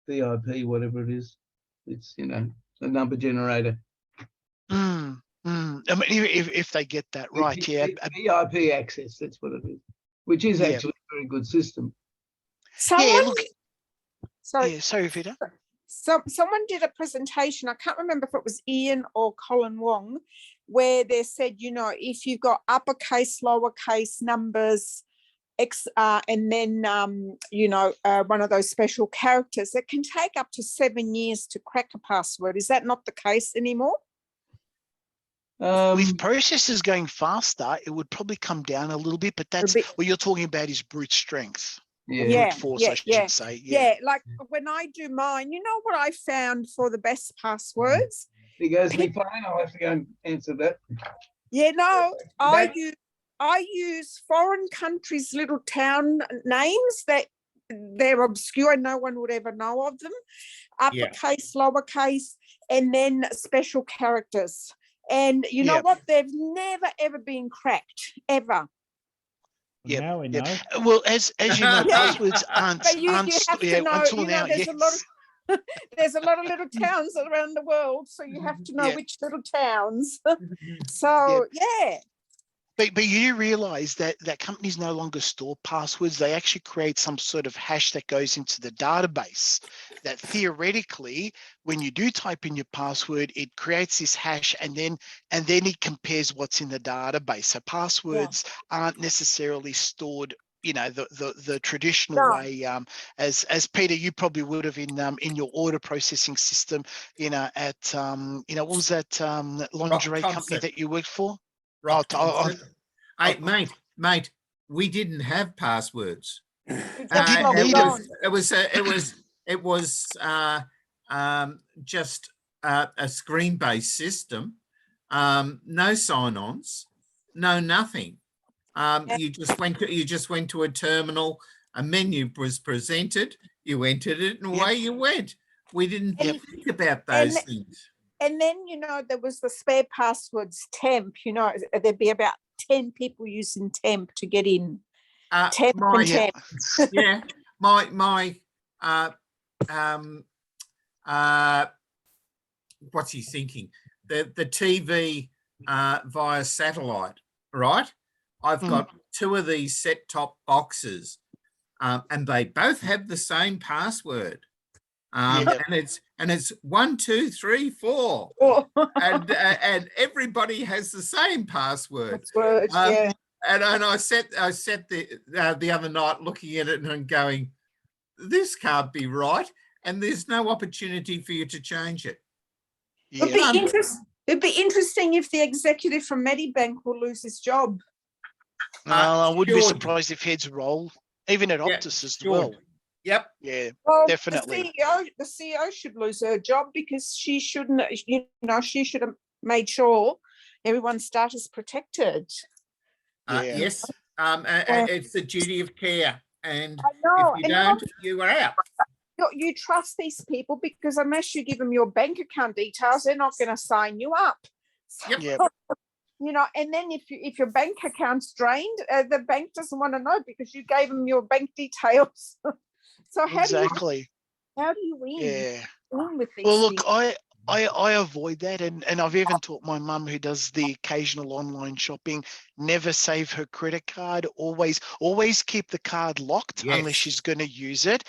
Speaker 3: VIP, whatever it is. It's a number generator.
Speaker 2: I mean, if they get that right,
Speaker 3: VIP access, that's what it is, which is actually a very good system.
Speaker 11: Someone did a presentation, I can't remember if it was Ian or Colin Wong, where they said, if you've got uppercase, lowercase numbers, and then one of those special characters, it can take up to 7 years to crack a password. Is that not the case anymore?
Speaker 2: With processors going faster, it would probably come down a little bit, but that's what you're talking about is brute strength. Brute force, I should say.
Speaker 11: Yeah, like when I do mine, you know what I found for the best passwords?
Speaker 3: He goes, me fine, I'll have to go and answer that.
Speaker 11: Yeah, no, I use foreign countries' little town names that they're obscure. No one would ever know of them. Uppercase, lowercase, and then special characters. And you know what? They've never, ever been cracked, ever.
Speaker 2: Yeah.
Speaker 12: Now we know.
Speaker 2: Well, as you know, passwords aren't
Speaker 11: you have to know,
Speaker 2: until now.
Speaker 11: There's a lot of little towns around the world, so you have to know which little towns. So,
Speaker 2: But you realize that companies no longer store passwords. They actually create some sort of hash that goes into the database that theoretically, when you do type in your password, it creates this hash and then it compares what's in the database. So passwords aren't necessarily stored, you know, the traditional
Speaker 11: No.
Speaker 2: way, as Peter, you probably would have in your order processing system, you know, at what was that lingerie company that you worked for?
Speaker 1: Rock
Speaker 2: Oh,
Speaker 1: Hey, mate, we didn't have passwords.
Speaker 2: didn't need
Speaker 1: It was just a screen-based system. No sign-ons, no nothing. You just went to a terminal. A menu was presented. You entered it, and away you went. We didn't think about those things.
Speaker 11: And then, you know, there was the spare passwords temp, you know, there'd be about 10 people using temp to get in. Temp and temp.
Speaker 1: Yeah, my what's he thinking? The TV via satellite, right? I've got two of these set-top boxes, and they both have the same password. And it's 1, 2, 3, 4, and everybody has the same password. And I sat the other night looking at it and going, this can't be right, and there's no opportunity for you to change it.
Speaker 11: It'd be interesting if the executive from Medibank will lose his job.
Speaker 2: I wouldn't be surprised if heads roll, even at Optus as well.
Speaker 1: Yep.
Speaker 2: Yeah,
Speaker 11: well,
Speaker 2: definitely.
Speaker 11: The CEO should lose her job because she shouldn't, you know, she should have made sure everyone's data is protected.
Speaker 1: Yes. It's the duty of care. And
Speaker 11: know,
Speaker 1: if you don't, you are out.
Speaker 11: You trust these people because unless you give them your bank account details, they're not going to sign you up. So, you know, and then if your bank account's drained, the bank doesn't want to know because you gave them your bank details. So how do you win?
Speaker 2: Yeah.
Speaker 11: Win with these
Speaker 2: well, look,
Speaker 11: things?
Speaker 2: I avoid that, and I've even taught my mum, who does the occasional online shopping, never save her credit card. Always keep the card locked unless she's going to use it.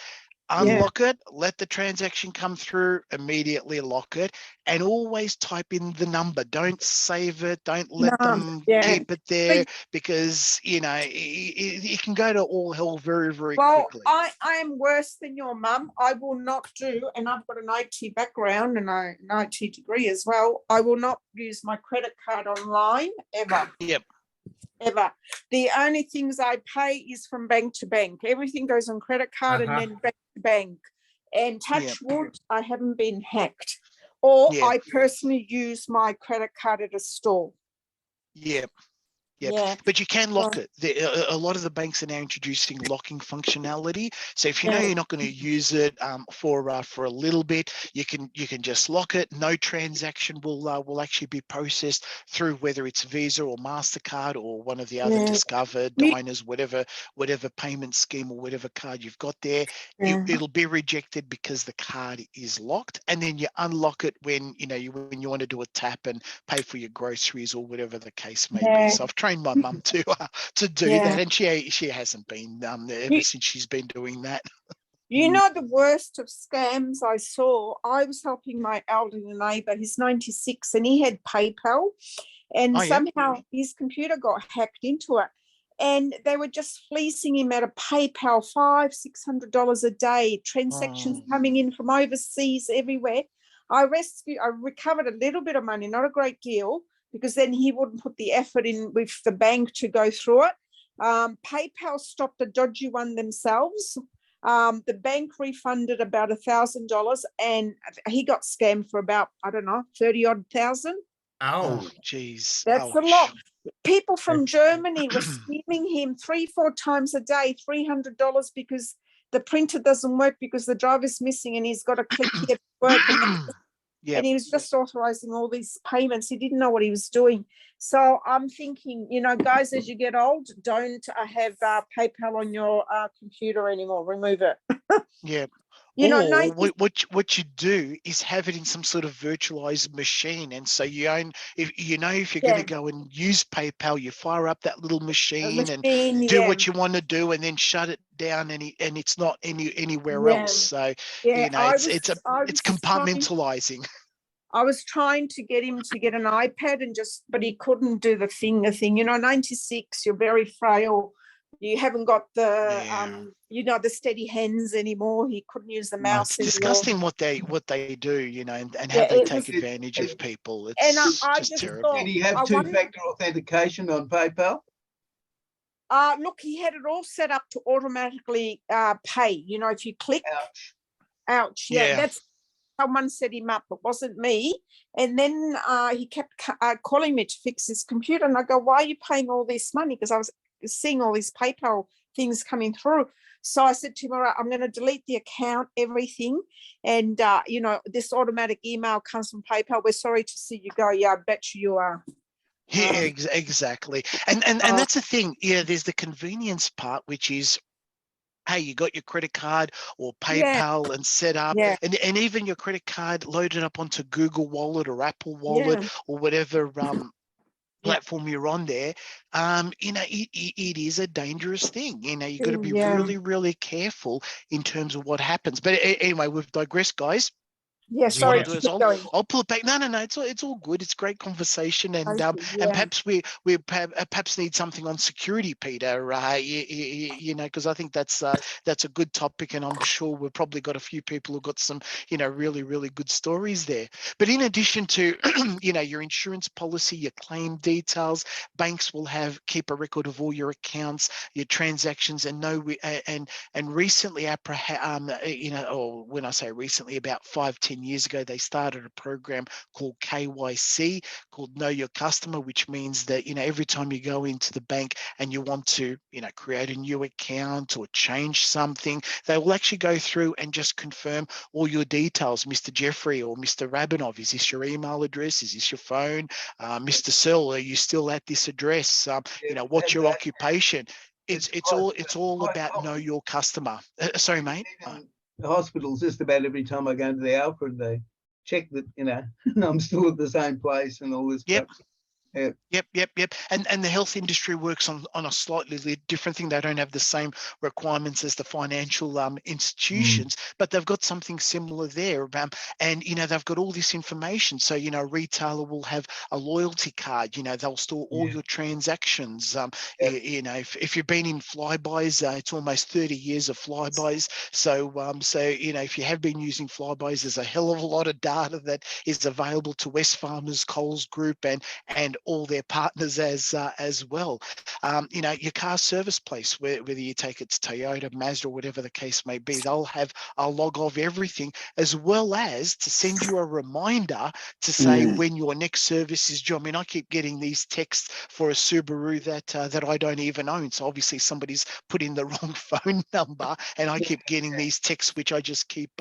Speaker 2: Unlock it, let the transaction come through, immediately lock it, and always type in the number. Don't save it. Don't let them keep it there, because, you know, it can go to all hell very, very quickly.
Speaker 11: I am worse than your mum. I will not do, and I've got an IT background and an IT degree as well. I will not use my credit card online ever. Ever. The only things I pay is from bank to bank. Everything goes on credit card and then bank to bank. And touch wood, I haven't been hacked. Or I personally use my credit card at a store.
Speaker 2: But you can lock it. A lot of the banks are now introducing locking functionality. So if you know you're not going to use it for a little bit, you can just lock it. No transaction will actually be processed through, whether it's Visa or MasterCard or one of the other Discover, Diners, whatever payment scheme or whatever card you've got there. It'll be rejected because the card is locked, and then you unlock it when you want to do a tap and pay for your groceries or whatever the case may be. So I've trained my mum to do that, and she hasn't been ever since she's been doing that.
Speaker 11: You know, the worst of scams I saw, I was helping my elderly neighbour, he's 96, and he had PayPal, and somehow his computer got hacked into it, and they were just fleecing him out of PayPal, $500-600 a day, transactions coming in from overseas everywhere. I recovered a little bit of money, not a great deal, because then he wouldn't put the effort in with the bank to go through it. PayPal stopped a dodgy one themselves. The bank refunded about $1,000, and he got scammed for about, I don't know, 30-odd thousand.
Speaker 2: Oh, geez.
Speaker 11: That's a lot. People from Germany were scamming him 3-4 times a day, $300, because the printer doesn't work because the driver's missing and he's got to click here to work. And he was just authorizing all these payments. He didn't know what he was doing. So I'm thinking, you know, guys, as you get old, don't have PayPal on your computer anymore. Remove it. You know,
Speaker 2: Or
Speaker 11: 90,
Speaker 2: what you do is have it in some sort of virtualized machine, and so you own, if you're going to
Speaker 11: yeah,
Speaker 2: go and use PayPal, you fire up that little
Speaker 11: a
Speaker 2: machine and
Speaker 11: machine,
Speaker 2: do
Speaker 11: yeah,
Speaker 2: what you want to do, and then shut it down, and it's not anywhere else.
Speaker 11: yeah,
Speaker 2: So
Speaker 11: yeah.
Speaker 2: it's compartmentalizing.
Speaker 11: I was trying to get him to get an iPad but he couldn't do the finger thing. You know, 96, you're very frail. You haven't got the,
Speaker 2: Yeah.
Speaker 11: the steady hands anymore. He couldn't use the
Speaker 2: It's
Speaker 11: mouse anymore.
Speaker 2: disgusting what they do, and how
Speaker 11: Yeah,
Speaker 2: they
Speaker 11: it
Speaker 2: take
Speaker 11: was,
Speaker 2: advantage of people.
Speaker 11: and
Speaker 2: It's
Speaker 11: I
Speaker 2: just
Speaker 11: just
Speaker 2: terrible.
Speaker 11: thought,
Speaker 3: Did he have
Speaker 11: I wonder,
Speaker 3: two-factor authentication on PayPal?
Speaker 11: look, he had it all set up to automatically pay. You know, if you click, ouch, yeah,
Speaker 2: Yeah.
Speaker 11: that's someone set him up. It wasn't me. And then he kept calling me to fix his computer. And I go, why are you paying all this money? Because I was seeing all these PayPal things coming through. So I said to him, all right, I'm going to delete the account, everything. And, this automatic email comes from PayPal. We're sorry to see you go. Yeah, I bet you are.
Speaker 2: Yeah, exactly. And that's the thing. Yeah, there's the convenience part, which is, hey, you got your credit card or PayPal and set up,
Speaker 11: Yeah,
Speaker 2: and even your credit card loaded up onto Google Wallet or Apple Wallet
Speaker 11: yeah,
Speaker 2: or whatever
Speaker 11: yeah,
Speaker 2: platform you're on there. It is a dangerous thing. You got to be
Speaker 11: yeah.
Speaker 2: really, really careful in terms of what happens. But anyway, we've digressed, guys.
Speaker 11: Yeah,
Speaker 2: So what I'll
Speaker 11: sorry,
Speaker 2: do is
Speaker 11: keep going.
Speaker 2: I'll pull it back. No, it's all good. It's great conversation, and
Speaker 11: Thank you, yeah.
Speaker 2: perhaps we perhaps need something on security, Peter. Because I think that's a good topic, and I'm sure we've probably got a few people who've got some really, really good stories there. But in addition to your insurance policy, your claim details, banks will keep a record of all your accounts, your transactions, and recently, APRA, or when I say recently, about 5-10 years ago, they started a program called KYC, called Know Your Customer, which means that, every time you go into the bank and you want to, create a new account or change something, they will actually go through and just confirm all your details. Mr. Jeffrey or Mr. Rabinov, is this your email address? Is this your phone? Mr. Searle, are you still at this address? What's your occupation? It's all about know your customer. Sorry, mate.
Speaker 3: The hospitals, just about every time I go into the Alfred, they check that I'm still at the same place and all this.
Speaker 2: Yep.
Speaker 3: Yep.
Speaker 2: Yep. And the health industry works on a slightly different thing. They don't have the same requirements as the financial institutions, but they've got something similar there. And they've got all this information. So a retailer will have a loyalty card. They'll store all your transactions. If you've been in Flybys, it's almost 30 years of Flybys. So if you have been using Flybys, there's a hell of a lot of data that is available to Wesfarmers, Coles Group, and all their partners as well. Your car service place, whether you take it to Toyota, Mazda, or whatever the case may be, they'll have a log of everything, as well as to send you a reminder to say when your next service is due. I mean, I keep getting these texts for a Subaru that I don't even own. So obviously somebody's put in the wrong phone number, and I keep getting these texts which I just keep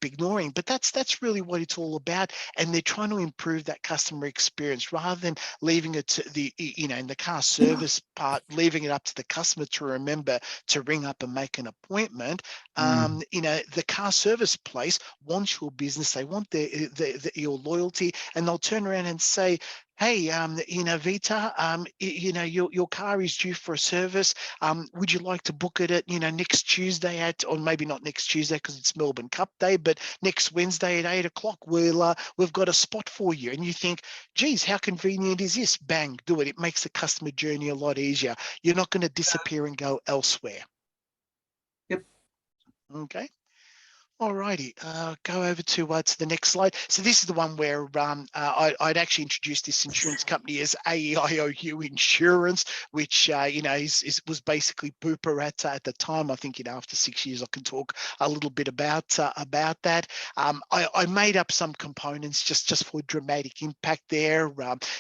Speaker 2: ignoring. But that's really what it's all about. And they're trying to improve that customer experience rather than leaving it to in the car service part, leaving it up to the customer to remember to ring up and make an appointment. The car service place wants your business. They want your loyalty, and they'll turn around and say, hey, Vita, your car is due for a service. Would you like to book it at, next Tuesday or maybe not next Tuesday because it's Melbourne Cup Day, but next Wednesday at 8 o'clock, we've got a spot for you. And you think, geez, how convenient is this? Bang, do it. It makes the customer journey a lot easier. You're not going to disappear and go elsewhere.
Speaker 3: Yep.
Speaker 2: Okay. All righty, go over to the next slide. So this is the one where I'd actually introduced this insurance company as AEIOU Insurance, which was basically Bupa at the time. I think after 6 years, I can talk a little bit about that. I made up some components just for dramatic impact there.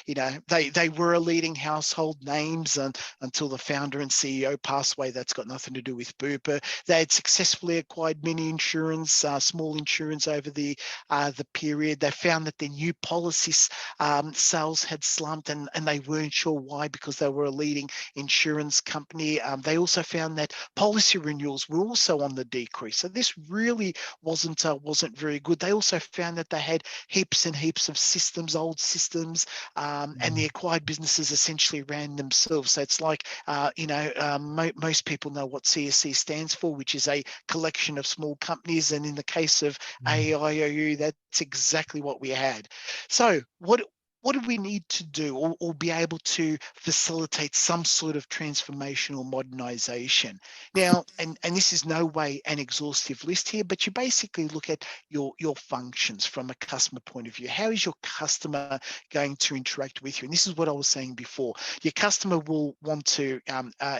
Speaker 2: They were a leading household names until the founder and CEO passed away. That's got nothing to do with Bupa. They had successfully acquired many insurance small insurance over the period. They found that their new policies sales had slumped, and they weren't sure why, because they were a leading insurance company. They also found that policy renewals were also on the decrease. So this really wasn't very good. They also found that they had heaps and heaps of systems, old systems, and the acquired businesses essentially ran themselves. So it's like, most people know what CSC stands for, which is a collection of small companies. And in the case of AIOU, that's exactly what we had. So what do we need to do, or be able to facilitate some sort of transformational modernization? Now, and this is no way an exhaustive list here, but you basically look at your functions from a customer point of view. How is your customer going to interact with you? And this is what I was saying before. Your customer will want to,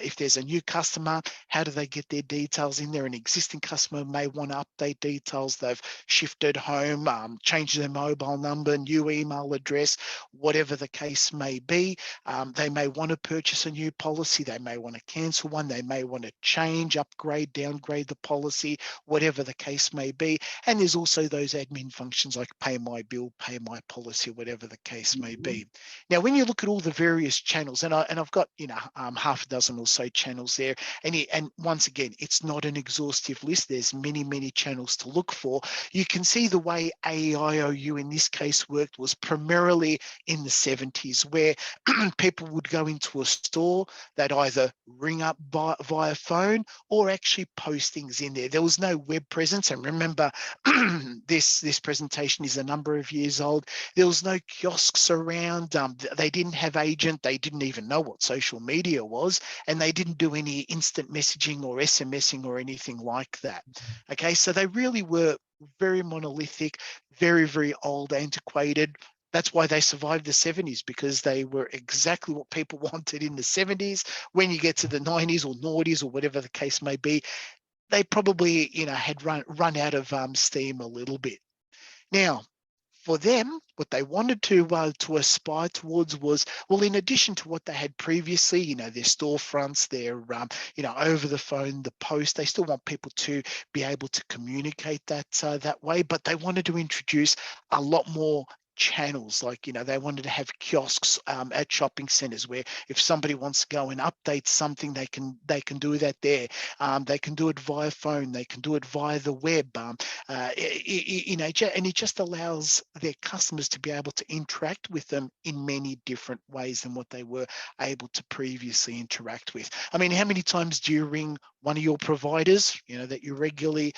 Speaker 2: if there's a new customer, how do they get their details in there? An existing customer may want to update details. They've shifted home, changed their mobile number, new email address, whatever the case may be. They may want to purchase a new policy. They may want to cancel one. They may want to change, upgrade, downgrade the policy, whatever the case may be. And there's also those admin functions like pay my bill, pay my policy, whatever the case may be. Now, when you look at all the various channels, and I've got half a dozen or so channels there, and once again, it's not an exhaustive list. There's many channels to look for. You can see the way AIOU in this case worked was primarily in the 70s, where people would go into a store, they'd either ring up via phone or actually post things in there. There was no web presence. And remember, this presentation is a number of years old. There was no kiosks around. They didn't have agent. They didn't even know what social media was, and they didn't do any instant messaging or SMSing or anything like that. Okay, so they really were very monolithic, very old, antiquated. That's why they survived the 70s, because they were exactly what people wanted in the 70s. When you get to the 90s or noughties or whatever the case may be, they probably had run out of steam a little bit. Now, for them, what they wanted to aspire towards was, well, in addition to what they had previously, their storefronts, their over the phone, the post, they still want people to be able to communicate that way, but they wanted to introduce a lot more channels. Like they wanted to have kiosks at shopping centers, where if somebody wants to go and update something, they can do that there. They can do it via phone, they can do it via the web, and it just allows their customers to be able to interact with them in many different ways than what they were able to previously interact with. I mean, how many times do you ring one of your providers that you regularly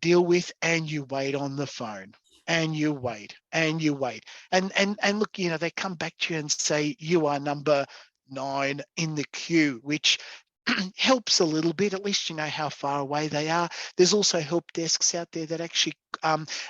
Speaker 2: deal with, and you wait on the phone? And you wait and look, they come back to you and say, you are number 9 in the queue, which helps a little bit. At least you know how far away they are. There's also help desks out there that actually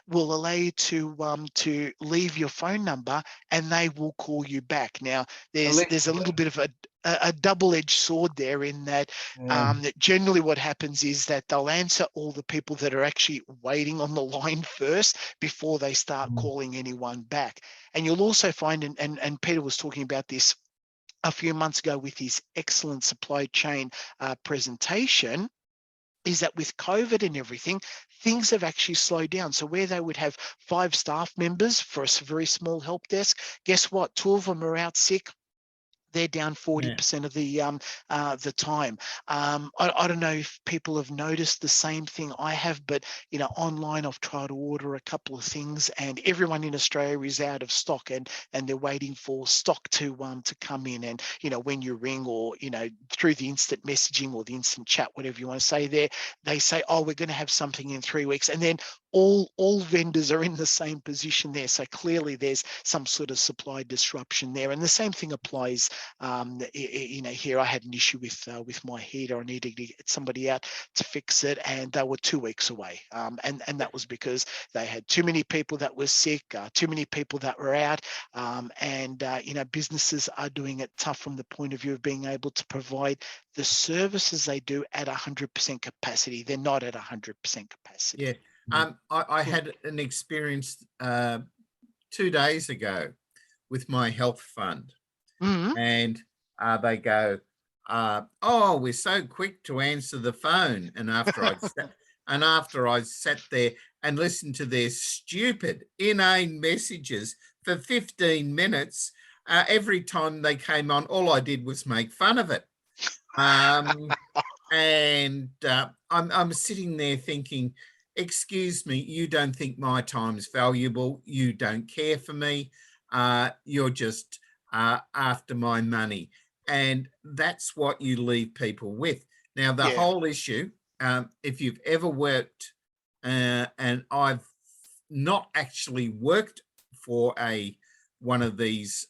Speaker 2: will allow you to leave your phone number, and they will call you back. Now, there's a little bit of a double-edged sword there, in that that generally what happens is that they'll answer all the people that are actually waiting on the line first before they start calling anyone back. And you'll also find, and Peter was talking about this a few months ago with his excellent supply chain presentation, is that with COVID and everything, things have actually slowed down. So where they would have 5 staff members for a very small help desk, guess what? 2 of them are out sick. They're down 40% of the time. I don't know if people have noticed the same thing I have, but online I've tried to order a couple of things, and everyone in Australia is out of stock, and they're waiting for stock to come in. And when you ring, or through the instant messaging or the instant chat, whatever you want to say there, they say, oh, we're going to have something in 3 weeks, and then all vendors are in the same position there. So clearly there's some sort of supply disruption there. And the same thing applies here. I had an issue with my heater. I needed to get somebody out to fix it, and they were 2 weeks away. And that was because they had too many people that were sick, too many people that were out. Businesses are doing it tough from the point of view of being able to provide the services they do at 100% capacity. They're not at 100% capacity.
Speaker 1: Yeah. I had an experience 2 days ago with my health fund, and they go, oh, we're so quick to answer the phone. And after And after I sat there and listened to their stupid, inane messages for 15 minutes, every time they came on, all I did was make fun of it. And I'm sitting there thinking, excuse me, you don't think my time's valuable. You don't care for me. You're just after my money. And that's what you leave people with. Now, the whole issue, if you've ever worked, and I've not actually worked for one of these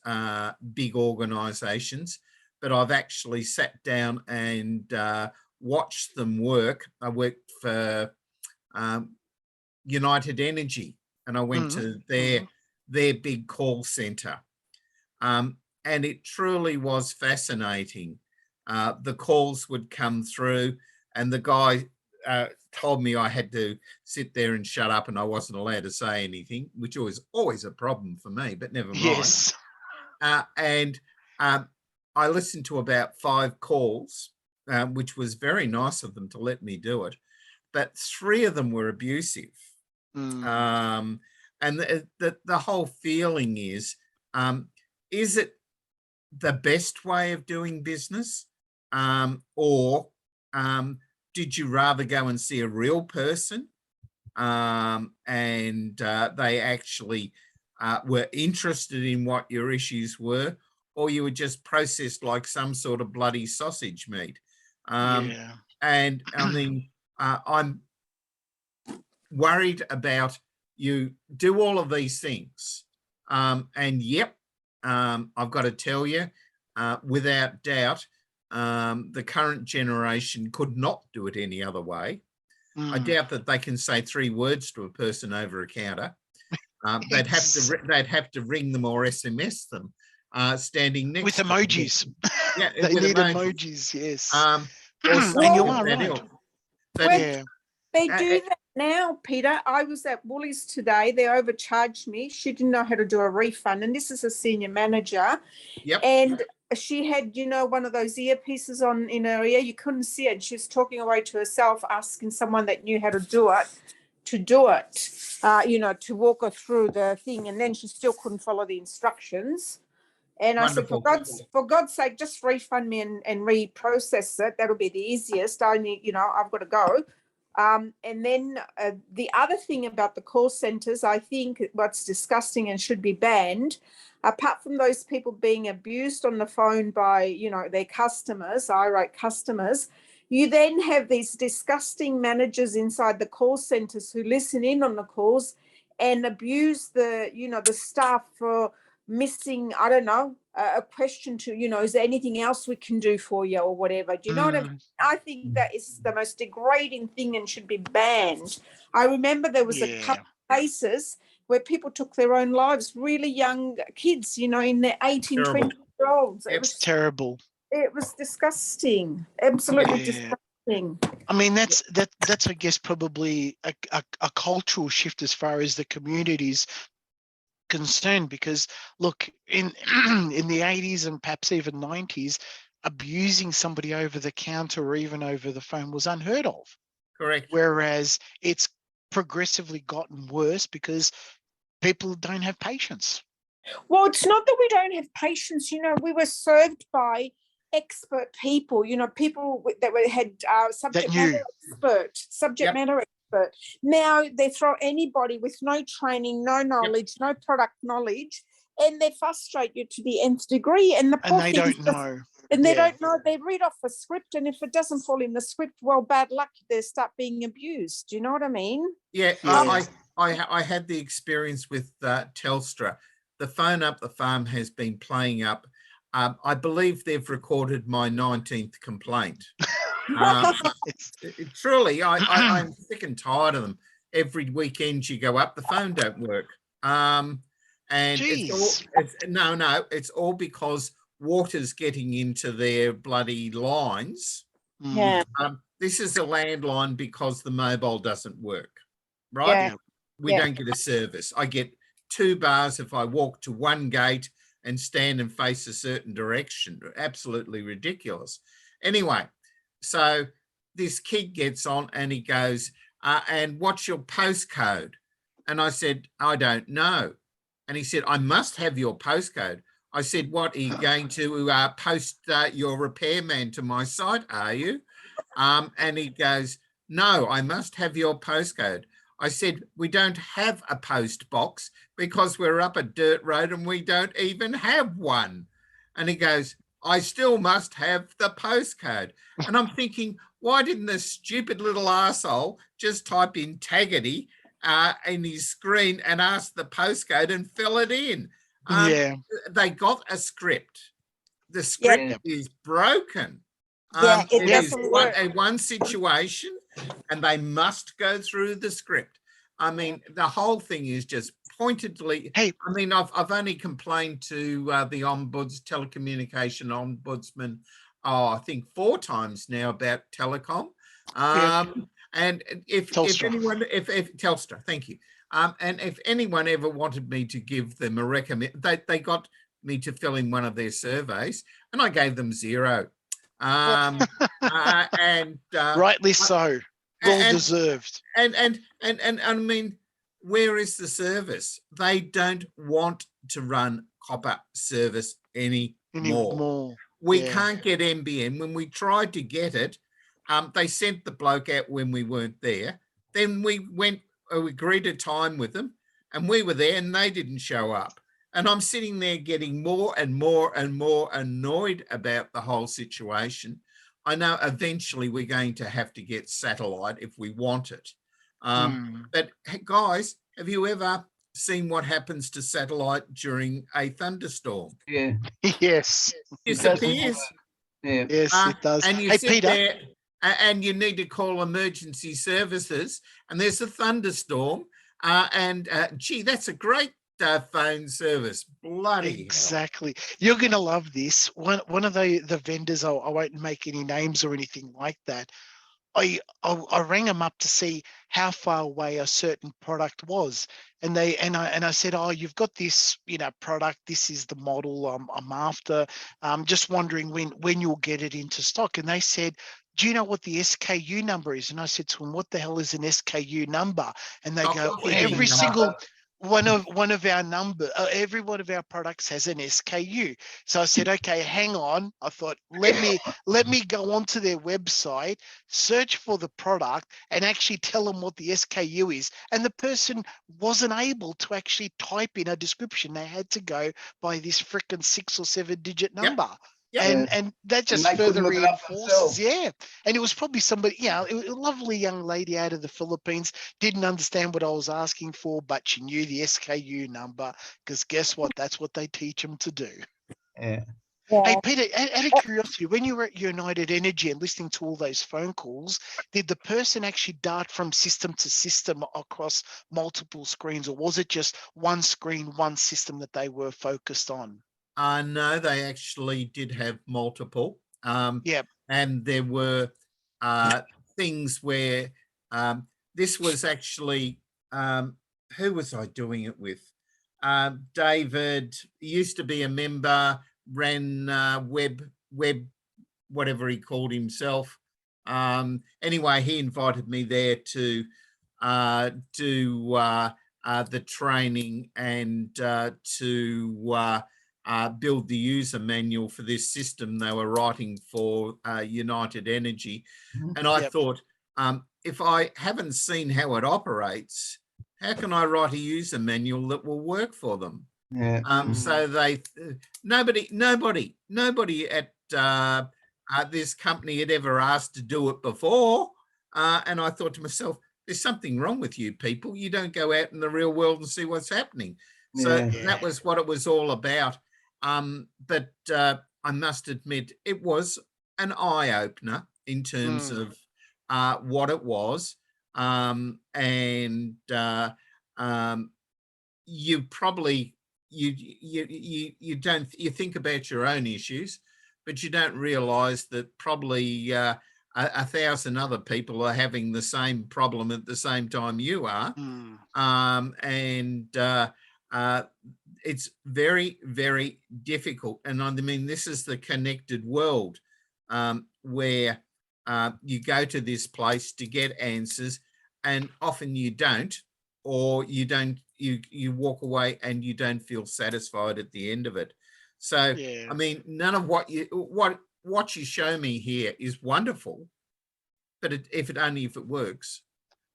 Speaker 1: big organizations, but I've actually sat down and watched them work. I worked for United Energy, and I went to their big call center. And it truly was fascinating. The calls would come through, and the guy told me I had to sit there and shut up, and I wasn't allowed to say anything, which was always a problem for me, but never mind.
Speaker 2: Yes.
Speaker 1: And I listened to about 5 calls, which was very nice of them to let me do it, but 3 of them were abusive. And the whole feeling is it the best way of doing business, or did you rather go and see a real person and they actually were interested in what your issues were, or you were just processed like some sort of bloody sausage meat? And I mean, I'm worried about you do all of these things. And yep, I've got to tell you, without doubt, the current generation could not do it any other way. I doubt that they can say 3 words to a person over a counter. They'd have to ring them or SMS them, standing next
Speaker 2: with
Speaker 1: to
Speaker 2: emojis.
Speaker 1: Yeah,
Speaker 2: they
Speaker 1: with
Speaker 2: need emojis. Yes.
Speaker 1: Or
Speaker 2: And you are right.
Speaker 11: They do that now, Peter. I was at Woolies today. They overcharged me. She didn't know how to do a refund. And this is a senior manager.
Speaker 1: Yep.
Speaker 11: And she had, one of those earpieces on in her ear. You couldn't see it. She was talking away to herself, asking someone that knew how to do it, to walk her through the thing. And then she still couldn't follow the instructions. And
Speaker 1: Wonderful.
Speaker 11: I said, for God's sake, just refund me and reprocess it. That'll be the easiest. I need, I've got to go. And then the other thing about the call centers, I think what's disgusting and should be banned, apart from those people being abused on the phone by, their customers, irate customers, you then have these disgusting managers inside the call centers who listen in on the calls and abuse the staff for missing, I don't know, a question to, is there anything else we can do for you or whatever? Do you know what I mean? I think that is the most degrading thing and should be banned. I remember there was a couple of cases where people took their own lives, really young kids, in their 18, 20-year-olds.
Speaker 2: It was terrible.
Speaker 11: It was disgusting. Absolutely disgusting.
Speaker 2: I mean, that's I guess probably a cultural shift as far as the community's concerned, because look, in the 80s and perhaps even 90s, abusing somebody over the counter or even over the phone was unheard of.
Speaker 1: Correct.
Speaker 2: Whereas it's progressively gotten worse because people don't have patience.
Speaker 11: Well, it's not that we don't have patience. We were served by expert people, people that had subject matter expert. Now they throw anybody with no training, no knowledge, no product knowledge, and they frustrate you to the nth degree. And
Speaker 2: they don't know.
Speaker 11: And they don't know. They read off a script, and if it doesn't fall in the script, well, bad luck. They start being abused. Do you know what I mean?
Speaker 1: Yeah. I had the experience with Telstra. The phone up the farm has been playing up. I believe they've recorded my 19th complaint. Truly, I'm sick and tired of them. Every weekend you go up, the phone don't work. And it's all because water's getting into their bloody lines.
Speaker 11: Yeah.
Speaker 1: This is a landline because the mobile doesn't work, right?
Speaker 11: Yeah.
Speaker 1: We don't get a service. I get 2 bars if I walk to one gate and stand and face a certain direction. Absolutely ridiculous. Anyway, so this kid gets on and he goes, and what's your postcode? And I said, I don't know. And he said, I must have your postcode. I said, what, are you going to post your repairman to my site, are you? And he goes, no, I must have your postcode. I said, we don't have a post box because we're up a dirt road and we don't even have one. And he goes, I still must have the postcode. And I'm thinking, why didn't this stupid little arsehole just type in Taggart in his screen and ask the postcode and fill it in?
Speaker 2: Yeah.
Speaker 1: They got a script. The script is broken.
Speaker 11: Yeah, it
Speaker 1: It is
Speaker 11: doesn't work.
Speaker 1: one situation, and they must go through the script. I mean, the whole thing is just pointedly.
Speaker 2: Hey,
Speaker 1: I mean, I've only complained to the telecommunication ombudsman, I think 4 times now about telecom. And if anyone, if Telstra, thank you. And if anyone ever wanted me to give them a recommend, they got me to fill in one of their surveys, and I gave them 0. And
Speaker 2: rightly so, well deserved.
Speaker 1: And I mean, where is the service? They don't want to run copper service anymore. We can't get NBN. When we tried to get it, they sent the bloke out when we weren't there. Then we agreed a time with them, and we were there, and they didn't show up. And I'm sitting there getting more and more and more annoyed about the whole situation. I know eventually we're going to have to get satellite if we want it. But guys, have you ever seen what happens to satellite during a thunderstorm?
Speaker 3: Yeah.
Speaker 2: Yes.
Speaker 1: Disappears.
Speaker 3: Yeah.
Speaker 2: Yes, it does.
Speaker 1: And you
Speaker 2: Hey,
Speaker 1: sit
Speaker 2: Peter.
Speaker 1: there and you need to call emergency services, and there's a thunderstorm. Gee, that's a great phone service. Bloody
Speaker 2: exactly. Hell. You're going to love this. One of the vendors, I won't make any names or anything like that. I rang them up to see how far away a certain product was, and I said, oh, you've got this product, this is the model I'm after, just wondering when you'll get it into stock. And they said, do you know what the SKU number is? And I said to them, what the hell is an SKU number? And they go, every single one of our every one of our products has an SKU. So I said, okay, hang on. I thought, let me go onto their website, search for the product, and actually tell them what the SKU is. And the person wasn't able to actually type in a description. They had to go by this freaking 6 or 7 digit number. Yep. And that just further reinforces, And it was probably somebody, a lovely young lady out of the Philippines, didn't understand what I was asking for, but she knew the SKU number, because guess what? That's what they teach them to do.
Speaker 3: Yeah.
Speaker 2: Hey, Peter, out of curiosity, when you were at United Energy and listening to all those phone calls, did the person actually dart from system to system across multiple screens, or was it just one screen, one system that they were focused on?
Speaker 1: No, they actually did have multiple.
Speaker 2: Yep.
Speaker 1: And there were things where this was actually, who was I doing it with? David used to be a member, ran web, whatever he called himself. Anyway, he invited me there to do the training and to build the user manual for this system they were writing for United Energy. And I thought, if I haven't seen how it operates, how can I write a user manual that will work for them? So nobody at this company had ever asked to do it before. And I thought to myself, there's something wrong with you people. You don't go out in the real world and see what's happening. So that was what it was all about. But I must admit, it was an eye-opener in terms of what it was. You probably, you think about your own issues, but you don't realize that probably 1,000 other people are having the same problem at the same time you are. It's very, very difficult. And I mean, this is the connected world where you go to this place to get answers, and often you don't, or you walk away and you don't feel satisfied at the end of it. So
Speaker 2: Yeah.
Speaker 1: I mean, none of what you show me here is wonderful, but if it works.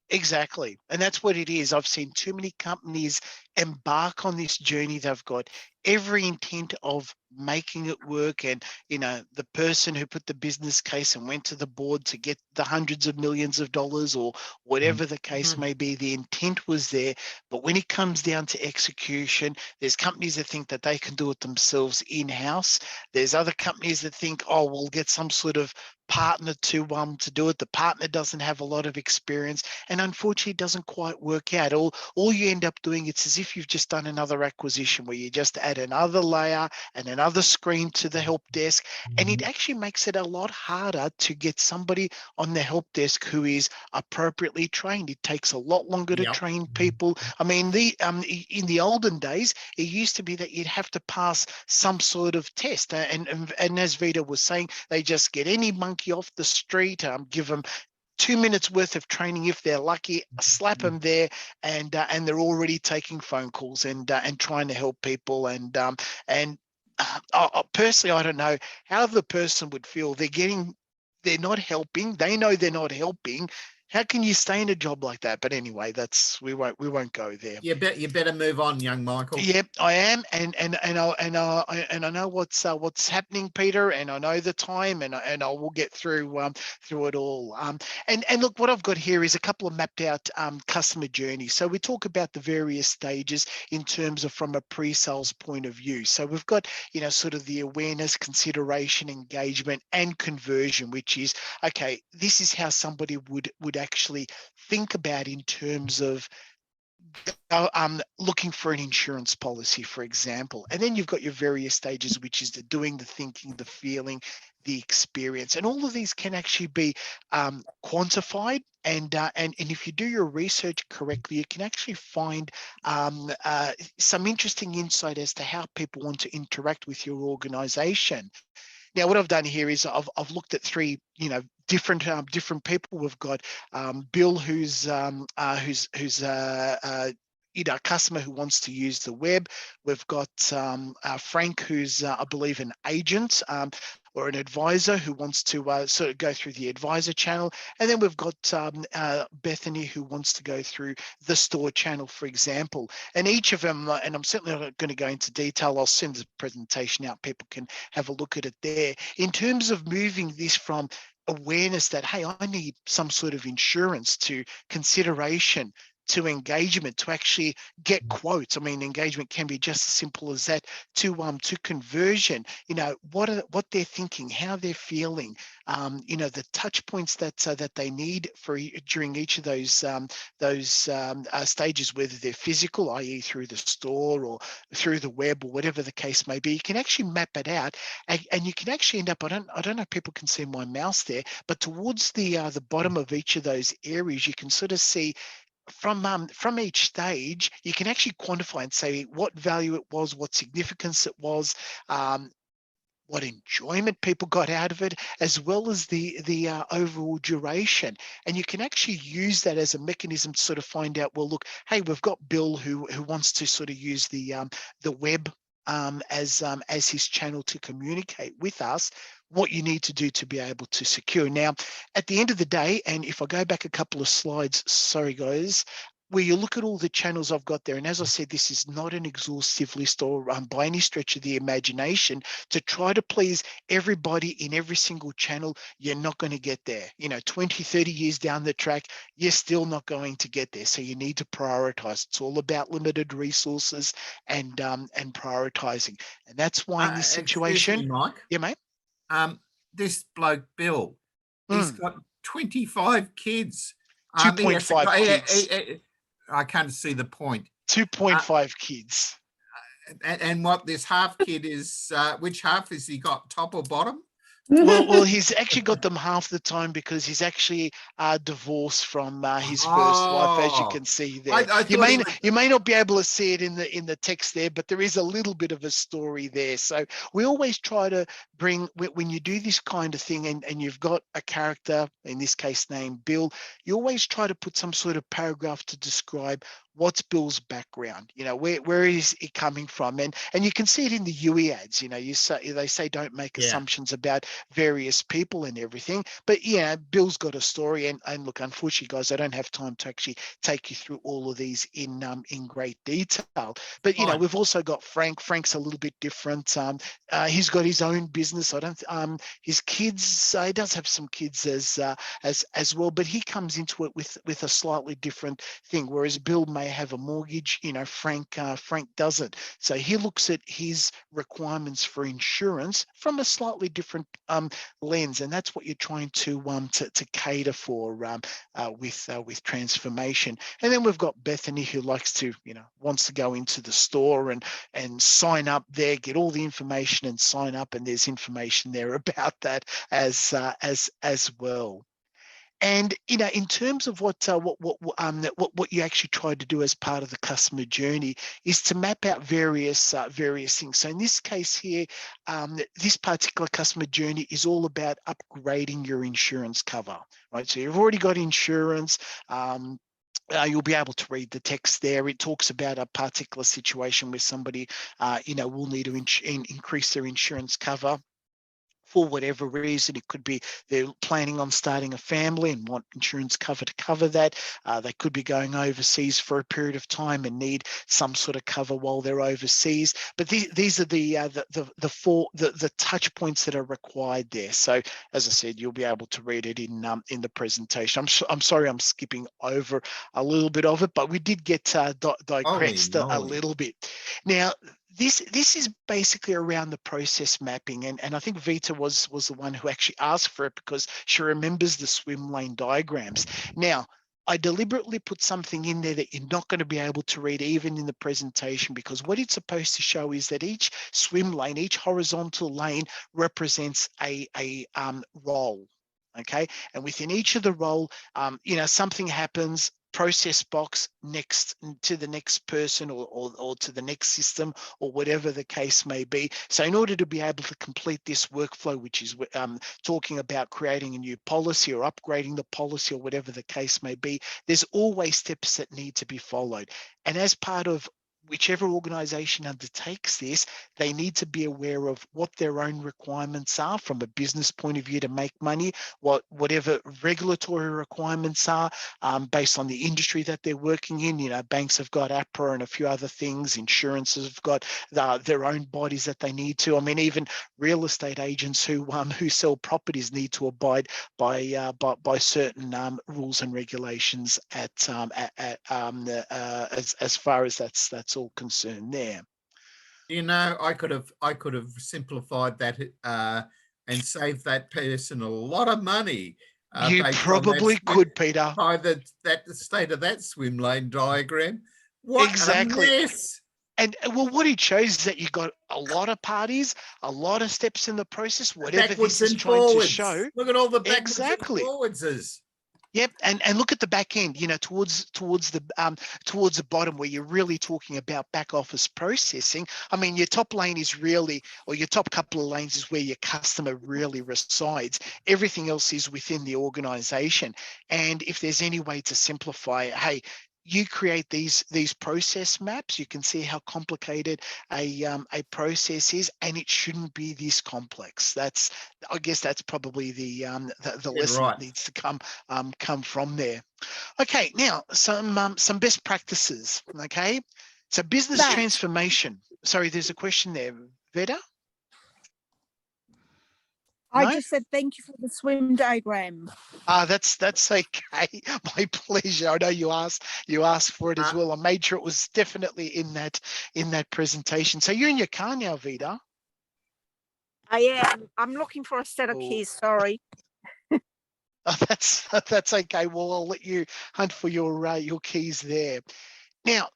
Speaker 2: Exactly. And that's what it is. I've seen too many companies embark on this journey. They've got every intent of making it work. And, the person who put the business case and went to the board to get the hundreds of millions of dollars or whatever the case may be, the intent was there. But when it comes down to execution, there's companies that think that they can do it themselves in-house. There's other companies that think, oh, we'll get some sort of partner to do it. The partner doesn't have a lot of experience, and unfortunately it doesn't quite work out. All you end up doing, it's as if you've just done another acquisition where you just add another layer and another screen to the help desk, and it actually makes it a lot harder to get somebody on the help desk who is appropriately trained. It takes a lot longer to train people. I mean, in the olden days, it used to be that you'd have to pass some sort of test, and as Vita was saying, they just get any monkey off the street, give them 2 minutes worth of training if they're lucky, slap them there, and they're already taking phone calls and trying to help people. Personally, I don't know how the person would feel. They're not helping. They know they're not helping. How can you stay in a job like that? But anyway, we won't go there.
Speaker 1: You better move on, young Michael.
Speaker 2: Yep, I am, and I know what's happening, Peter, and I know the time, and I will get through it all. And look, what I've got here is a couple of mapped out customer journeys. So we talk about the various stages in terms of from a pre-sales point of view. So we've got sort of the awareness, consideration, engagement, and conversion, which is okay. This is how somebody would actually think about in terms of looking for an insurance policy, for example. And then you've got your various stages, which is the doing, the thinking, the feeling, the experience. And all of these can actually be quantified. And if you do your research correctly, you can actually find some interesting insight as to how people want to interact with your organization. Now, what I've done here is I've looked at three, different people. We've got Bill, who's a customer who wants to use the web. We've got Frank, who's I believe an agent or an advisor who wants to sort of go through the advisor channel. And then we've got Bethany, who wants to go through the store channel, for example. And each of them, and I'm certainly not going to go into detail, I'll send the presentation out. People can have a look at it there. In terms of moving this from awareness that, hey, I need some sort of insurance, to consideration, to engagement, to actually get quotes. I mean, engagement can be just as simple as that, to conversion, what they're thinking, how they're feeling, the touch points that they need during each of those stages, whether they're physical, i.e. through the store or through the web or whatever the case may be. You can actually map it out, and you can actually end up, I don't know if people can see my mouse there, but towards the bottom of each of those areas, you can sort of see from each stage, you can actually quantify and say what value it was, what significance it was, what enjoyment people got out of it, as well as the overall duration. And you can actually use that as a mechanism to sort of find out, well, look, hey, we've got Bill who wants to sort of use the web as his channel to communicate with us. What you need to do to be able to secure. Now, at the end of the day, and if I go back a couple of slides, sorry guys, where you look at all the channels I've got there, and as I said, this is not an exhaustive list or by any stretch of the imagination to try to please everybody in every single channel. You're not going to get there. 20, 30 years down the track, you're still not going to get there. So you need to prioritize. It's all about limited resources and prioritizing. And that's why in this situation,
Speaker 1: excuse me, Mike.
Speaker 2: Yeah, mate.
Speaker 1: This bloke Bill, he's got 25 kids.
Speaker 2: 2.5 kids.
Speaker 1: I can't see the point.
Speaker 2: 2.5 kids.
Speaker 1: And what this half kid is, which half is he got, top or bottom?
Speaker 2: Well, he's actually got them half the time because he's actually divorced from his first wife, as you
Speaker 1: Oh,
Speaker 2: can see
Speaker 1: I,
Speaker 2: there.
Speaker 1: I
Speaker 2: You
Speaker 1: thought he
Speaker 2: may
Speaker 1: was.
Speaker 2: you may not be able to see it in the text there, but there is a little bit of a story there. So we always try to bring, when you do this kind of thing, and you've got a character, in this case named Bill, you always try to put some sort of paragraph to describe what's Bill's background, where is he coming from, and you can see it in the UE ads. They say don't make
Speaker 1: Yeah.
Speaker 2: assumptions about various people and everything, but yeah, Bill's got a story, and look, unfortunately, guys, I don't have time to actually take you through all of these in great detail. But
Speaker 1: Fine.
Speaker 2: we've also got Frank. Frank's a little bit different. He's got his own business. I don't. His kids. He does have some kids as well, but he comes into it with a slightly different thing. Whereas Bill may have a mortgage, Frank doesn't. So he looks at his requirements for insurance from a slightly different lens, and that's what you're trying to cater for with transformation. And then we've got Bethany, who likes to wants to go into the store and sign up there, get all the information and sign up, and there's information there about that as well. And in terms of what you actually tried to do as part of the customer journey is to map out various things. So in this case here, this particular customer journey is all about upgrading your insurance cover, right? So you've already got insurance. You'll be able to read the text there. It talks about a particular situation where somebody, will need to increase their insurance cover. For whatever reason. It could be they're planning on starting a family and want insurance cover to cover that. They could be going overseas for a period of time and need some sort of cover while they're overseas. But these are the touch points that are required there. So as I said, you'll be able to read it in the presentation. I'm sorry I'm skipping over a little bit of it, but we did get digressed a little bit. Now, this is basically around the process mapping, and I think Vita was the one who actually asked for it because she remembers the swim lane diagrams. Now, I deliberately put something in there that you're not going to be able to read even in the presentation, because what it's supposed to show is that each swim lane, each horizontal lane represents a role. Okay, and within each of the role, something happens. Process box next to the next person or to the next system or whatever the case may be. So in order to be able to complete this workflow, which is talking about creating a new policy or upgrading the policy or whatever the case may be, there's always steps that need to be followed. And as part of whichever organization undertakes this, they need to be aware of what their own requirements are from a business point of view to make money, whatever regulatory requirements are based on the industry that they're working in. Banks have got APRA and a few other things. Insurances have got their own bodies that they need to. I mean, even real estate agents who sell properties need to abide by certain rules and regulations as far as that's all concerned there.
Speaker 1: I could have simplified that and saved that person a lot of money.
Speaker 2: You probably could, Peter.
Speaker 1: By the state of that swim lane diagram. What
Speaker 2: exactly.
Speaker 1: a mess.
Speaker 2: And well, what it shows is that you've got a lot of parties, a lot of steps in the process, whatever
Speaker 1: backwards
Speaker 2: this is
Speaker 1: and
Speaker 2: trying
Speaker 1: forwards.
Speaker 2: to show.
Speaker 1: Look at all the backwards
Speaker 2: exactly.
Speaker 1: and forwardses.
Speaker 2: Yep, and look at the back end, towards the bottom where you're really talking about back office processing. I mean, your top lane is really, or your top couple of lanes is where your customer really resides. Everything else is within the organization. And if there's any way to simplify it, hey, you create these process maps. You can see how complicated a process is, and it shouldn't be this complex. I guess that's probably the lesson
Speaker 1: right.
Speaker 2: that needs to come from there. Okay, now some best practices. Okay, so business transformation. Sorry, there's a question there, Veda.
Speaker 11: I just said thank you for the swim diagram.
Speaker 2: That's okay. My pleasure. I know you asked for it as well. I made sure it was definitely in that presentation. So you're in your car now, Vida.
Speaker 11: I am. I'm looking for a set of keys. Sorry.
Speaker 2: Oh, that's okay. Well, I'll let you hunt for your keys there. Now,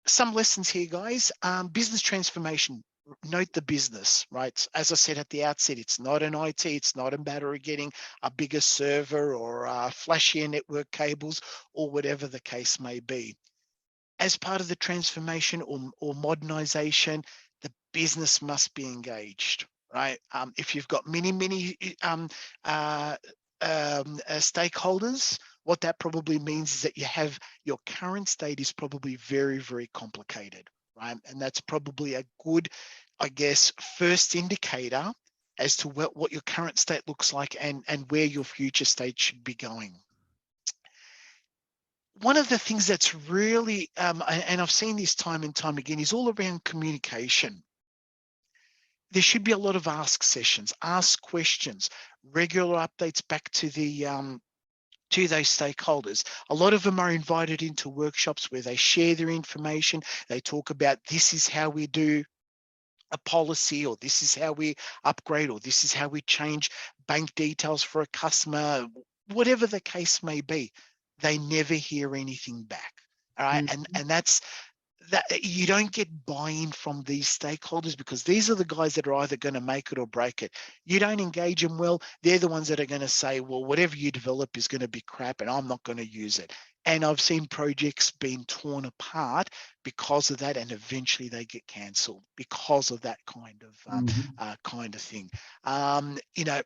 Speaker 2: some lessons here, guys. Business transformation. note the business, right? As I said at the outset, it's not an IT, it's not a matter of getting a bigger server or flashier network cables or whatever the case may be. As part of the transformation or modernization, the business must be engaged, right? If you've got many stakeholders, what that probably means is that you have your current state is probably very complicated, right? And that's probably a good, I guess, first indicator as to what your current state looks like and where your future state should be going. One of the things that's really, and I've seen this time and time again, is all around communication. There should be a lot of ask sessions, ask questions, regular updates back to the to those stakeholders. A lot of them are invited into workshops where they share their information. They talk about this is how we do a policy, or this is how we upgrade, or this is how we change bank details for a customer, whatever the case may be. They never hear anything back. All right. And that's that. You don't get buy-in from these stakeholders because these are the guys that are either going to make it or break it. You don't engage them well, they're the ones that are going to say, well, whatever you develop is going to be crap and I'm not going to use it. And I've seen projects being torn apart because of that, and eventually they get cancelled because of that kind of thing. You know,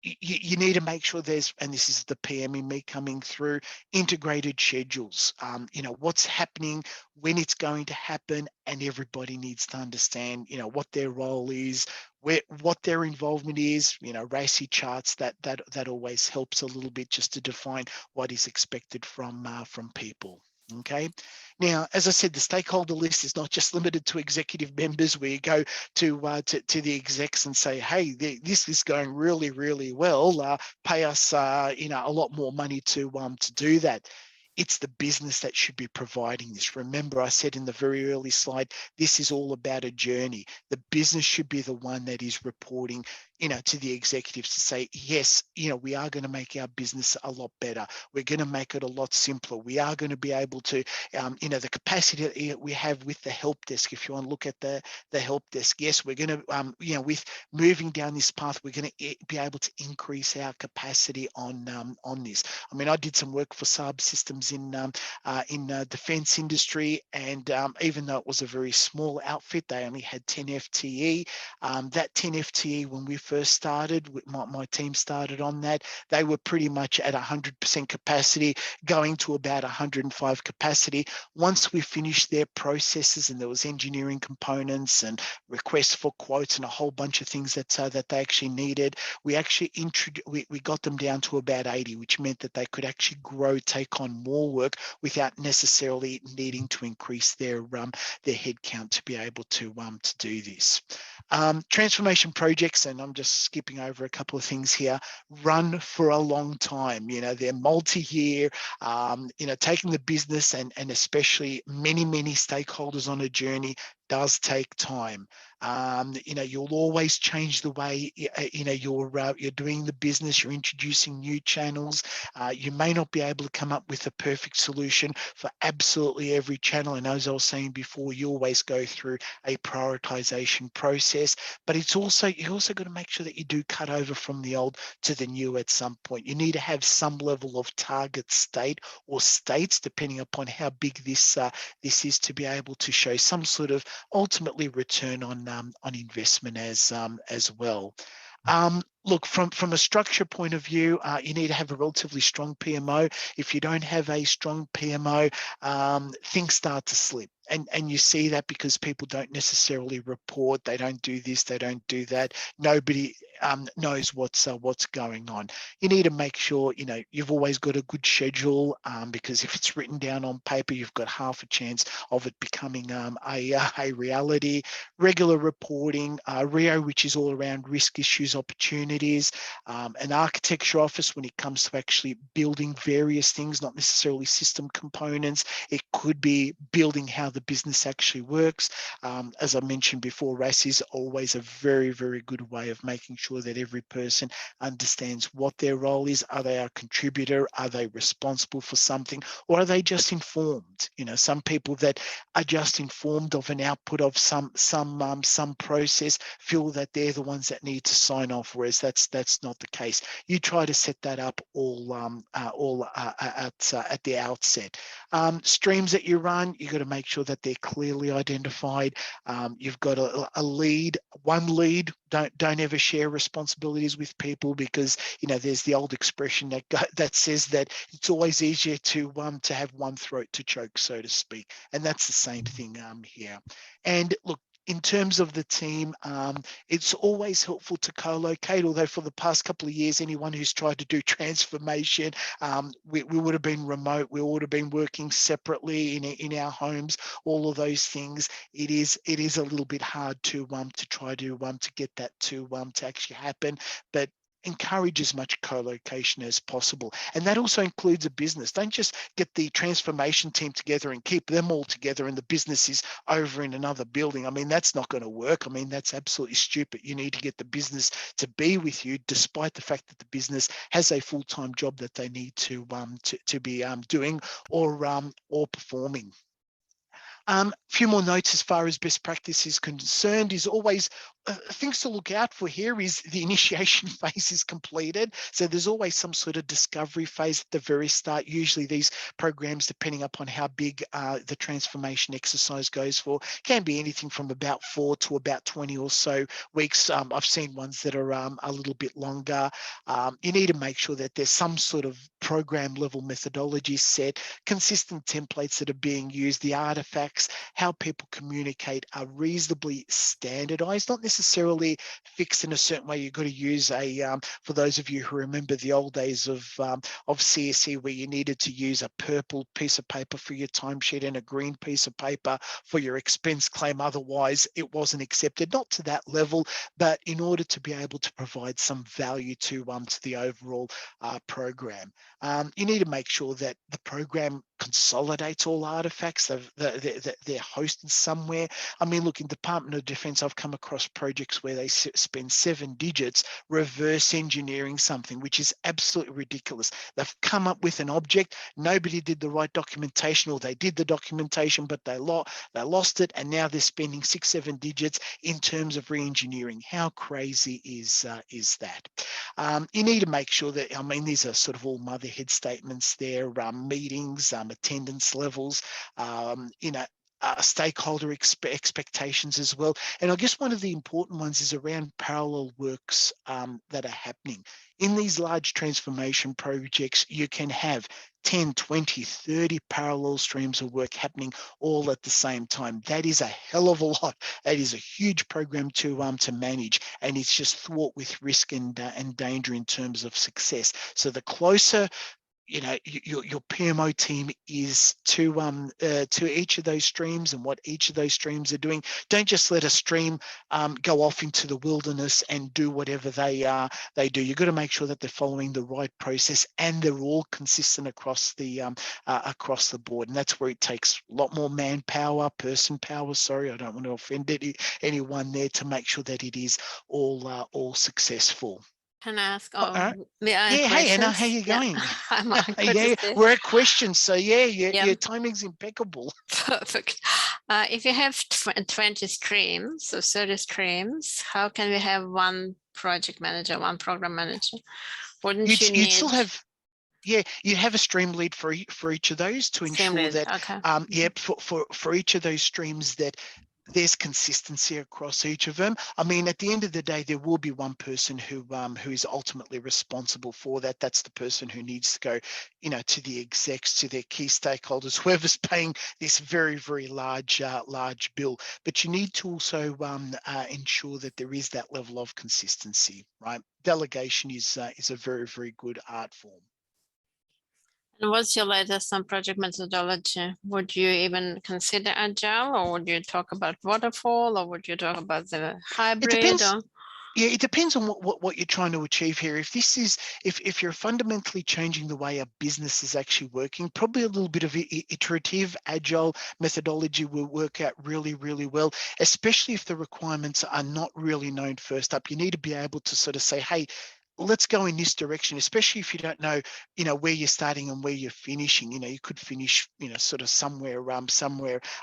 Speaker 2: you need to make sure there's, and this is the PM in me coming through, integrated schedules. You know, what's happening, when it's going to happen, and everybody needs to understand, you know, what their role is, what their involvement is. You know, RACI charts, that always helps a little bit just to define what is expected from people. Okay. Now, as I said, the stakeholder list is not just limited to executive members where you go to the execs and say, hey, this is going really well. Pay us, you know, a lot more money to do that. It's the business that should be providing this. Remember, I said in the very early slide, this is all about a journey. The business should be the one that is reporting, you know, to the executives to say, yes, you know, we are going to make our business a lot better. We're going to make it a lot simpler. We are going to be able to, you know, the capacity that we have with the help desk. If you want to look at the help desk, yes, we're going to, you know, with moving down this path, we're going to be able to increase our capacity on this. I mean, I did some work for Saab Systems in defense industry, and even though it was a very small outfit, they only had 10 FTE. That 10 FTE, when we first started, my team started on that, they were pretty much at 100% capacity, going to about 105 capacity. Once we finished their processes and there was engineering components and requests for quotes and a whole bunch of things that they actually needed, we actually we got them down to about 80, which meant that they could actually grow, take on more work without necessarily needing to increase their headcount to be able to do this. Transformation projects, and I'm just skipping over a couple of things here, run for a long time. You know, they're multi-year. You know, taking the business and especially many stakeholders on a journey does take time. You know, you'll always change the way you know you're doing the business. You're introducing new channels. You may not be able to come up with a perfect solution for absolutely every channel. And as I was saying before, you always go through a prioritization process. But it's also, you also got to make sure that you do cut over from the old to the new at some point. You need to have some level of target state or states, depending upon how big this is, to be able to show some sort of ultimately return on investment as well. Look, from a structure point of view, you need to have a relatively strong PMO. If you don't have a strong PMO, things start to slip. And you see that because people don't necessarily report. They don't do this, they don't do that. Nobody knows what's going on. You need to make sure, you know, you've always got a good schedule, because if it's written down on paper, you've got half a chance of it becoming a reality. Regular reporting, RIO, which is all around risk, issues, opportunities, an architecture office when it comes to actually building various things, not necessarily system components. It could be building how the business actually works. As I mentioned before, RAS is always a very good way of making sure sure that every person understands what their role is. Are they a contributor? Are they responsible for something? Or are they just informed? You know, some people that are just informed of an output of some process feel that they're the ones that need to sign off, whereas that's not the case. You try to set that up all at the outset. Streams that you run, you've got to make sure that they're clearly identified. You've got a lead, one lead. Don't ever share responsibilities with people, because you know there's the old expression that says that it's always easier to have one throat to choke, so to speak, and that's the same thing here. And look, in terms of the team, it's always helpful to co-locate, although for the past couple of years, anyone who's tried to do transformation, we would have been remote, we would have been working separately in our homes, all of those things. It is a little bit hard to try to get that to actually happen, but encourage as much co-location as possible. And that also includes a business. Don't just get the transformation team together and keep them all together and the business is over in another building. I mean, that's not going to work. I mean, that's absolutely stupid. You need to get the business to be with you, despite the fact that the business has a full-time job that they need to be doing or performing. A few more notes as far as best practice is concerned is always things to look out for here is the initiation phase is completed. So there's always some sort of discovery phase at the very start. Usually these programs, depending upon how big the transformation exercise goes for, can be anything from about 4 to about 20 or so weeks. I've seen ones that are a little bit longer. You need to make sure that there's some sort of program level methodology set, consistent templates that are being used, the artifacts, how people communicate are reasonably standardized, not necessarily fixed in a certain way. You've got to use for those of you who remember the old days of CSE, where you needed to use a purple piece of paper for your timesheet and a green piece of paper for your expense claim. Otherwise, it wasn't accepted, not to that level, but in order to be able to provide some value to the overall program. You need to make sure that the program consolidates all artifacts, they're hosted somewhere. I mean, look, in Department of Defense, I've come across projects where they spend 7 digits reverse engineering something, which is absolutely ridiculous. They've come up with an object, nobody did the right documentation, or they did the documentation, but they lost it, and now they're spending 6-7 digits in terms of re-engineering. How crazy is that? You need to make sure that, I mean, these are sort of all motherhead statements there, meetings, attendance levels, stakeholder expectations as well. And I guess one of the important ones is around parallel works that are happening. In these large transformation projects, you can have 10, 20, 30 parallel streams of work happening all at the same time. That is a hell of a lot. That is a huge program to manage, and it's just fraught with risk and danger in terms of success. So the closer your PMO team is to each of those streams and what each of those streams are doing. Don't just let a stream go off into the wilderness and do whatever they do. You've got to make sure that they're following the right process and they're all consistent across the board. And that's where it takes a lot more person power. Sorry, I don't want to offend anyone there, to make sure that it is all successful.
Speaker 12: Can I ask?
Speaker 2: Yeah, hey Anna, how you going?
Speaker 12: Yeah,
Speaker 2: we're at questions, so your timing's impeccable.
Speaker 12: Perfect. If you have 20 streams, so 30 streams, how can we have one project manager, one program manager? Wouldn't you need?
Speaker 2: You'd still have. Yeah, you have a stream lead for each of those to ensure that. Okay. For each of those streams that there's consistency across each of them. I mean, at the end of the day, there will be one person who is ultimately responsible for that. That's the person who needs to go, to the execs, to their key stakeholders, whoever's paying this very, very large bill. But you need to also ensure that there is that level of consistency, right? Delegation is a very, very good art form.
Speaker 12: And what's your latest on project methodology? Would you even consider agile, or would you talk about waterfall, or would you talk about the hybrid?
Speaker 2: It depends. Yeah, it depends on what you're trying to achieve here. If this is, if you're fundamentally changing the way a business is actually working, probably a little bit of iterative, agile methodology will work out really, really well, especially if the requirements are not really known first up. You need to be able to sort of say, hey, let's go in this direction, especially if you don't know, where you're starting and where you're finishing. You could finish, sort of somewhere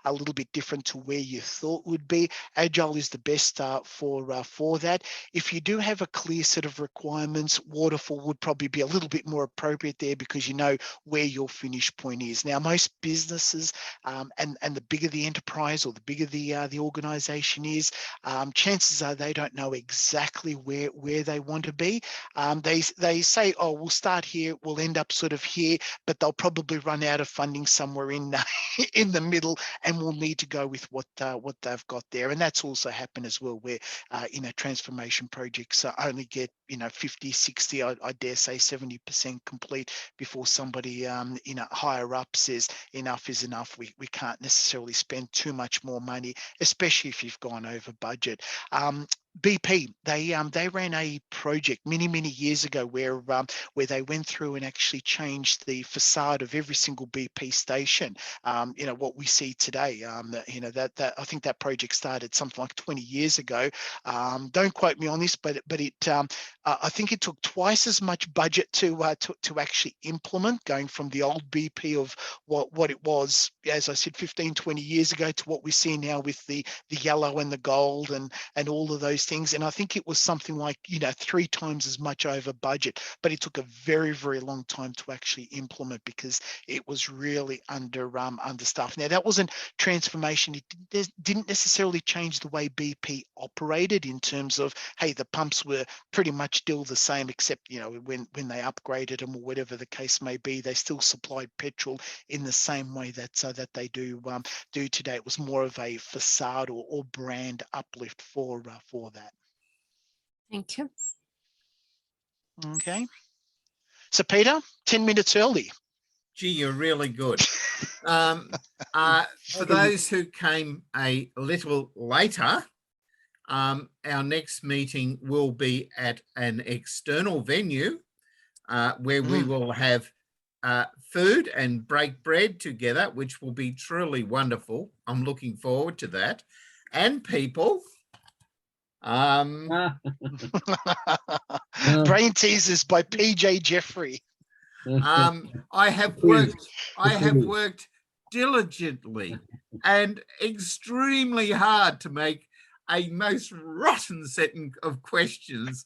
Speaker 2: a little bit different to where you thought would be. Agile is the best for that. If you do have a clear set of requirements, waterfall would probably be a little bit more appropriate there, because you know where your finish point is. Now, most businesses, and the bigger the enterprise or the bigger the organization is, chances are they don't know exactly where they want to be. They say, oh, we'll start here, we'll end up sort of here, but they'll probably run out of funding somewhere in in the middle, and we'll need to go with what they've got there. And that's also happened as well, where transformation projects only get 50, 60, I dare say 70% complete before somebody higher up says enough is enough. We can't necessarily spend too much more money, especially if you've gone over budget. BP, they ran a project many years ago where they went through and actually changed the facade of every single BP station. What we see today. That I think that project started something like 20 years ago. Don't quote me on this, but it I think it took twice as much budget to actually implement, going from the old BP of what it was, as I said, 15, 20 years ago, to what we see now with the yellow and the gold and all of those things. And I think it was something like 3 times as much over budget, but it took a very, very long time to actually implement, because it was really understaffed. Now, that wasn't transformation. It didn't necessarily change the way BP operated in terms of, hey, the pumps were pretty much still the same, except when they upgraded them or whatever the case may be, they still supplied petrol in the same way that they do today. It was more of a facade or brand uplift for that.
Speaker 12: Thank you.
Speaker 2: Okay. So Peter, 10 minutes early.
Speaker 1: Gee, you're really good. For those who came a little later, our next meeting will be at an external venue where we will have food and break bread together, which will be truly wonderful. I'm looking forward to that. And people.
Speaker 2: Brain Teasers by PJ Jeffrey.
Speaker 1: I have worked diligently and extremely hard to make a most rotten set of questions,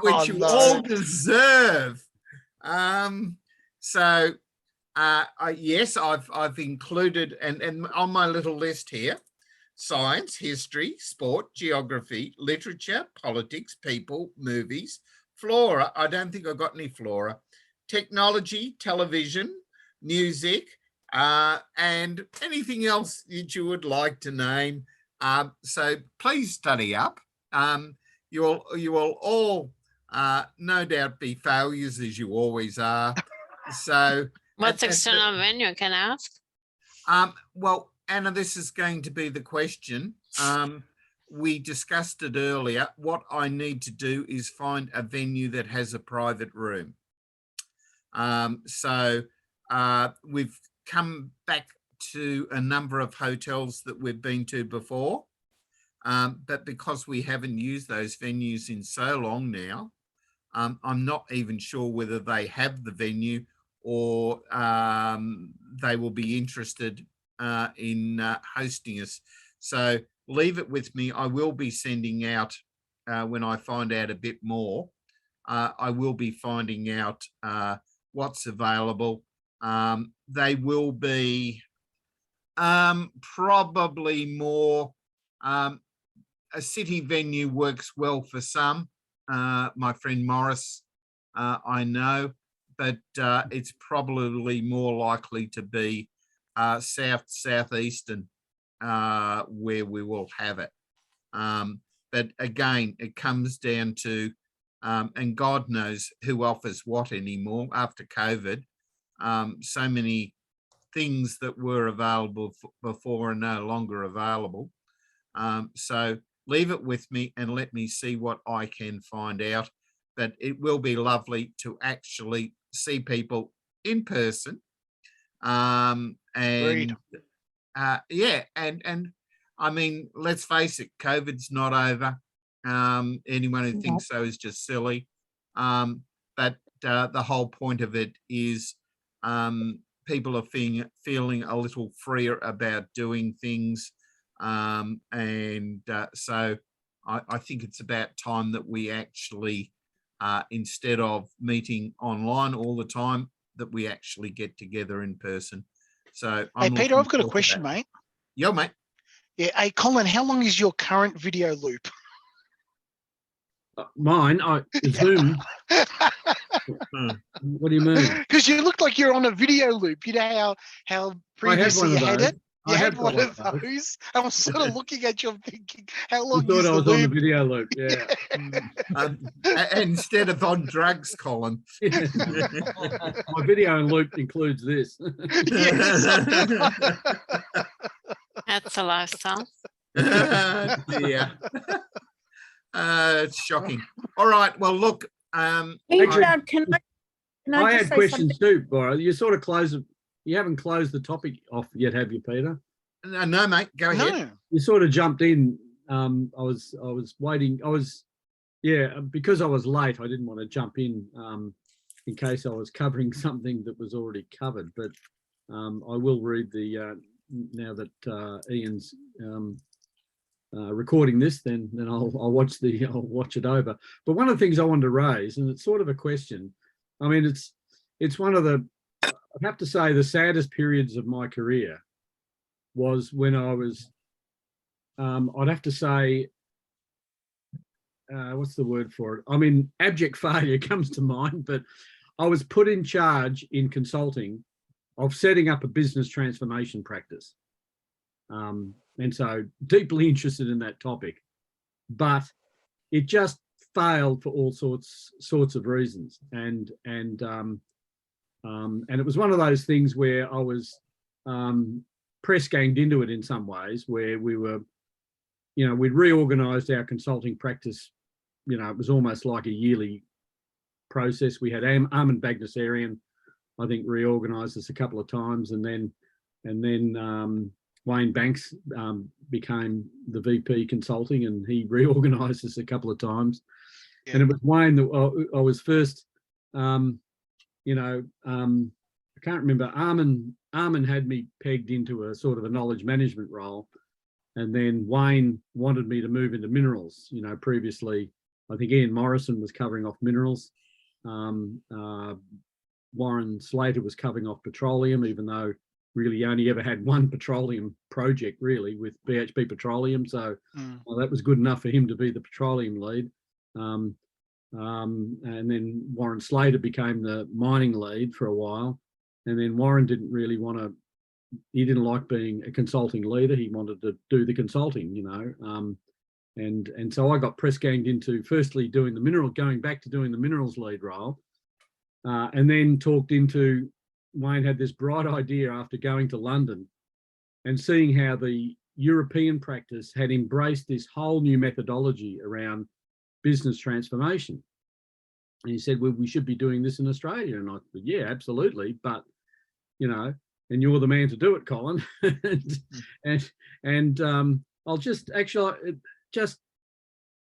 Speaker 1: which you all deserve. Yes, I've included and on my little list here: science, history, sport, geography, literature, politics, people, movies, flora. I don't think I've got any flora. Technology, television, music, and anything else that you would like to name. So please study up. You will all no doubt be failures, as you always are. So
Speaker 12: what's external venue, can I ask?
Speaker 1: Well, Anna, this is going to be the question. We discussed it earlier. What I need to do is find a venue that has a private room. We've come back to a number of hotels that we've been to before, but because we haven't used those venues in so long now, I'm not even sure whether they have the venue or they will be interested in hosting us. So leave it with me. I will be sending out, when I find out a bit more, I will be finding out what's available. They will be probably more, a city venue works well for some. My friend Morris, I know, but it's probably more likely to be southeastern where we will have it. But again, it comes down to, and God knows who offers what anymore after COVID. So many things that were available before are no longer available. So leave it with me and let me see what I can find out. But it will be lovely to actually see people in person.
Speaker 2: Agreed.
Speaker 1: Yeah, and I mean, let's face it, COVID's not over. Anyone who thinks so is just silly. But the whole point of it is people are feeling a little freer about doing things. So I think it's about time that we actually, instead of meeting online all the time, that we actually get together in person. So
Speaker 2: Hey, Peter, I've got a question, mate.
Speaker 1: Yeah, mate.
Speaker 2: Yeah. Hey, Colin, how long is your current video loop?
Speaker 13: Mine, Zoom. What do you mean?
Speaker 2: Because you look like you're on a video loop. You know how previously you had it? You had one of those. I was sort of looking at you thinking, how long
Speaker 13: you
Speaker 2: is
Speaker 13: thought I
Speaker 2: the
Speaker 13: was
Speaker 2: loop?
Speaker 13: on the video loop, yeah.
Speaker 1: Instead of on drugs, Colin.
Speaker 13: My video loop includes this.
Speaker 12: That's a lifestyle.
Speaker 1: Yeah. It's shocking. All right. Well, look.
Speaker 11: Peter, can I
Speaker 13: I
Speaker 11: just
Speaker 13: had
Speaker 11: say
Speaker 13: questions
Speaker 11: something?
Speaker 13: too, Bora. You sort of you haven't closed the topic off yet, have you, Peter?
Speaker 1: No, mate. Go ahead.
Speaker 2: No.
Speaker 13: You sort of jumped in. I was waiting. Because I was late, I didn't want to jump in case I was covering something that was already covered. But I will read now that Ian's recording this, then I'll watch it over. But one of the things I wanted to raise, and it's sort of a question. I mean, it's one of the, I have to say, the saddest periods of my career was when I was, I'd have to say, what's the word for it? I mean, abject failure comes to mind, but I was put in charge in consulting of setting up a business transformation practice. And so deeply interested in that topic, but it just failed for all sorts of reasons. And it was one of those things where I was press ganged into it in some ways, where we were, we'd reorganized our consulting practice. It was almost like a yearly process. We had Armand Bagdasarian, I think, reorganized us a couple of times, and then Wayne Banks became the VP consulting, and he reorganized us a couple of times. Yeah. And it was Wayne that I was first, I can't remember. Armand had me pegged into a sort of a knowledge management role. And then Wayne wanted me to move into minerals. Previously, I think Ian Morrison was covering off minerals. Warren Slater was covering off petroleum, even though really only ever had one petroleum project really with BHP Petroleum. So that was good enough for him to be the petroleum lead. And then Warren Slater became the mining lead for a while. And then Warren didn't really want to, he didn't like being a consulting leader. He wanted to do the consulting, and so I got press ganged into firstly going back to doing the minerals lead role, and then talked into, Wayne had this bright idea after going to London and seeing how the European practice had embraced this whole new methodology around business transformation. And he said, well, we should be doing this in Australia. And I said, yeah, absolutely. But, and you're the man to do it, Colin. and I'll just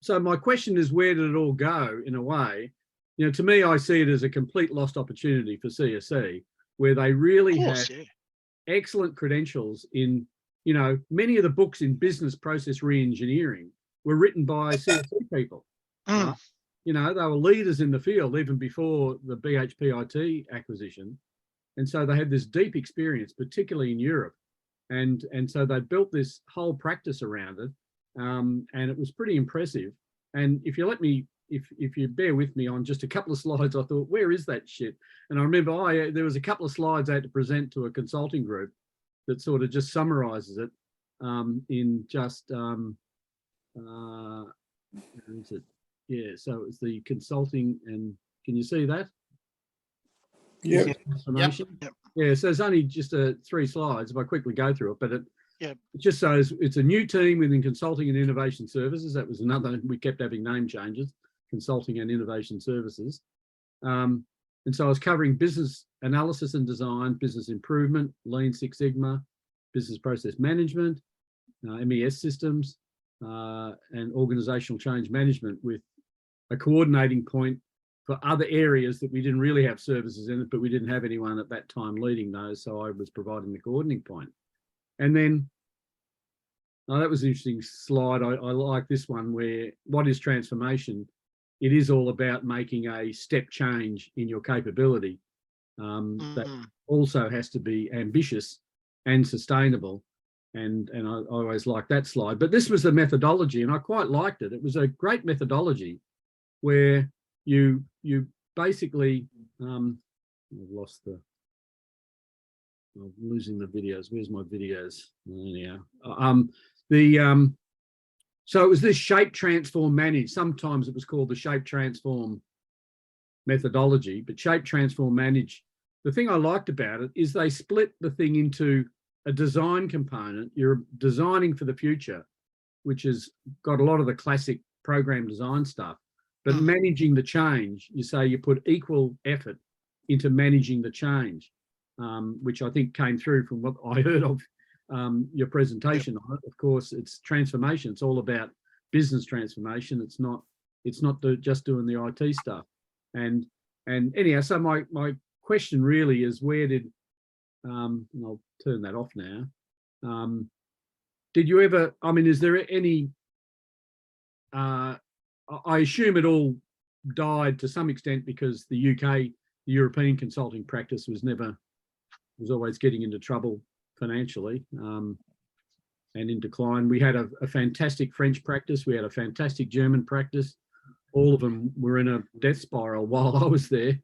Speaker 13: so my question is, where did it all go in a way? To me, I see it as a complete lost opportunity for CSE, where they really had excellent credentials in, many of the books in business process re-engineering were written by CSE people. Right? They were leaders in the field even before the BHP IT acquisition. And so they had this deep experience, particularly in Europe. And so they built this whole practice around it. And it was pretty impressive. And if you let me, if you bear with me on just a couple of slides, I thought, where is that shit? And I remember there was a couple of slides I had to present to a consulting group that sort of just summarizes it in just, where is it? Yeah, so it's the consulting, and can you see that?
Speaker 4: Yeah.
Speaker 13: Yep. Yeah, so it's only just 3 slides if I quickly go through it, but
Speaker 2: Yeah.
Speaker 13: Just so it's a new team within consulting and innovation services. That was another, we kept having name changes, consulting and innovation services. And so I was covering business analysis and design, business improvement, Lean Six Sigma, business process management, MES systems, and organizational change management, with a coordinating point for other areas that we didn't really have services in it, but we didn't have anyone at that time leading those. So I was providing the coordinating point. And then, that was an interesting slide. I like this one, where what is transformation? It is all about making a step change in your capability. That also has to be ambitious and sustainable. And I always like that slide. But this was the methodology, and I quite liked it. It was a great methodology where you basically, I've lost the, I'm losing the videos. Where's my videos? Anyhow, so it was this shape, transform, manage. Sometimes it was called the shape, transform methodology, but shape, transform, manage. The thing I liked about it is they split the thing into a design component. You're designing for the future, which has got a lot of the classic program design stuff, but managing the change, you say you put equal effort into managing the change, which I think came through from what I heard of your presentation on it. Of course, it's transformation. It's all about business transformation. It's not just doing the IT stuff. And anyhow, so my question really is, where did, and I'll turn that off now. Did you ever, I mean, is there any, I assume it all died to some extent because the UK, the European consulting practice was always getting into trouble financially, and in decline. We had a fantastic French practice. We had a fantastic German practice. All of them were in a death spiral while I was there.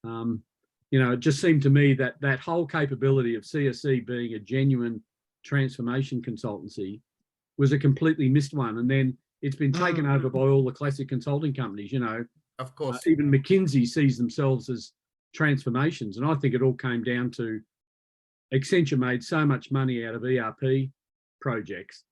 Speaker 13: You know, it just seemed to me that that whole capability of CSC being a genuine transformation consultancy was a completely missed one. And then it's been taken over by all the classic consulting companies, you know.
Speaker 1: Of course.
Speaker 13: Even McKinsey sees themselves as transformations. And I think it all came down to Accenture made so much money out of ERP projects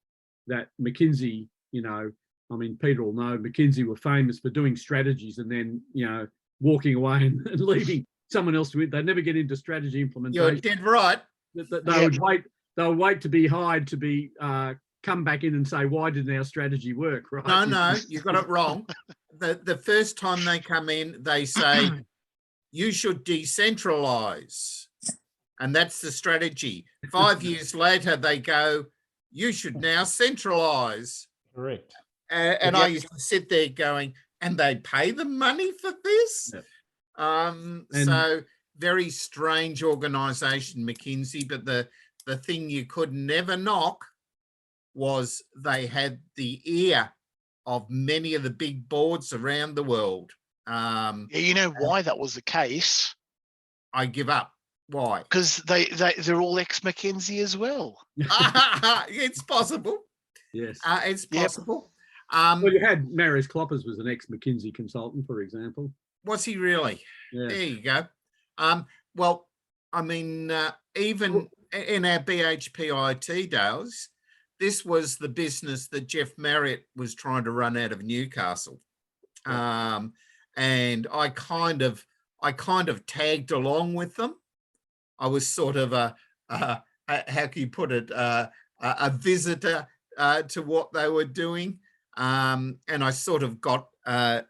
Speaker 13: that McKinsey, you know, I mean, Peter will know, McKinsey were famous for doing strategies and then, you know, walking away and leaving someone else to it. They'd never get into strategy implementation.
Speaker 1: You're dead right.
Speaker 13: They would wait to be hired to be come back in and say, why didn't our strategy work? Right?
Speaker 1: No, you got it wrong. The first time they come in, they say, you should decentralize. And that's the strategy. 5 years later, they go, you should now centralize.
Speaker 14: Correct.
Speaker 1: And I used to sit there going, and they pay them money for this?
Speaker 13: Yep.
Speaker 1: So very strange organization, McKinsey, but the thing you could never knock was they had the ear of many of the big boards around the world.
Speaker 2: You know why that was the case?
Speaker 1: I give up. Why?
Speaker 2: Because they're all ex-McKinsey as well.
Speaker 1: It's possible.
Speaker 13: Yes.
Speaker 1: It's possible.
Speaker 13: Well, you had Marius Kloppers was an ex-McKinsey consultant, for example.
Speaker 1: Was he really?
Speaker 13: Yeah.
Speaker 1: There you go. Well, I mean, even in our BHPIT days, this was the business that Jeff Marriott was trying to run out of Newcastle. And I kind of tagged along with them. I was sort of how can you put it, a visitor to what they were doing. And I sort of got a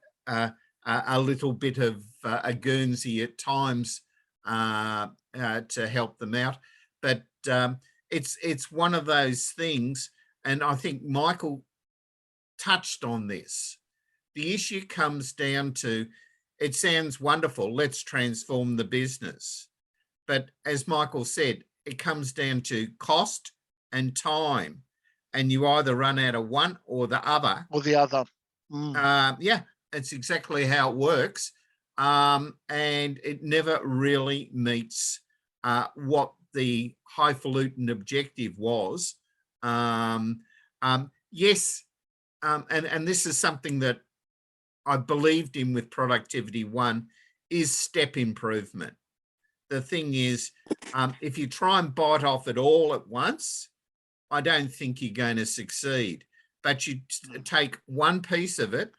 Speaker 1: little bit of a Guernsey at times to help them out. But it's one of those things, and I think Michael touched on this. The issue comes down to, it sounds wonderful, let's transform the business. But as Michael said, it comes down to cost and time. And you either run out of one or the other.
Speaker 2: Or the other.
Speaker 1: Yeah, it's exactly how it works. And it never really meets what the highfalutin objective was. Yes, and this is something that I believed in with Productivity One, is step improvement. The thing is, if you try and bite off it all at once, I don't think you're going to succeed. But you take one piece of it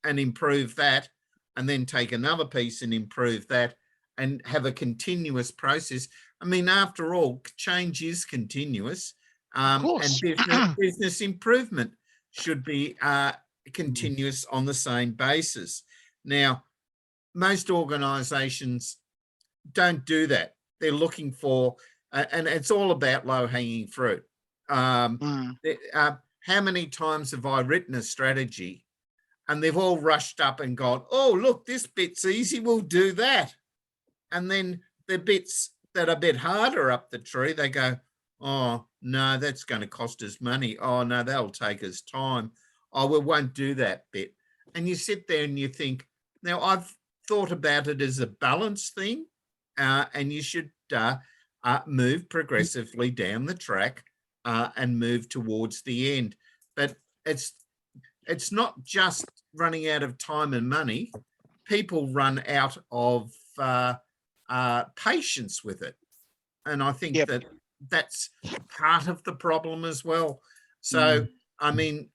Speaker 1: and improve that, and then take another piece and improve that, and have a continuous process. I mean, after all, change is continuous, and business improvement should be continuous on the same basis. Now, most organisations don't do that. They're looking for, and it's all about low-hanging fruit. How many times have I written a strategy and they've all rushed up and gone, oh, look, this bit's easy, we'll do that. And then the bits that are a bit harder up the tree, they go, oh, no, that's going to cost us money. Oh, no, that'll take us time. Oh, we won't do that bit. And you sit there and you think, now I've thought about it as a balance thing, and you should move progressively down the track and move towards the end. But it's not just running out of time and money. People run out of patience with it. And I think that that's part of the problem as well. So, I mean,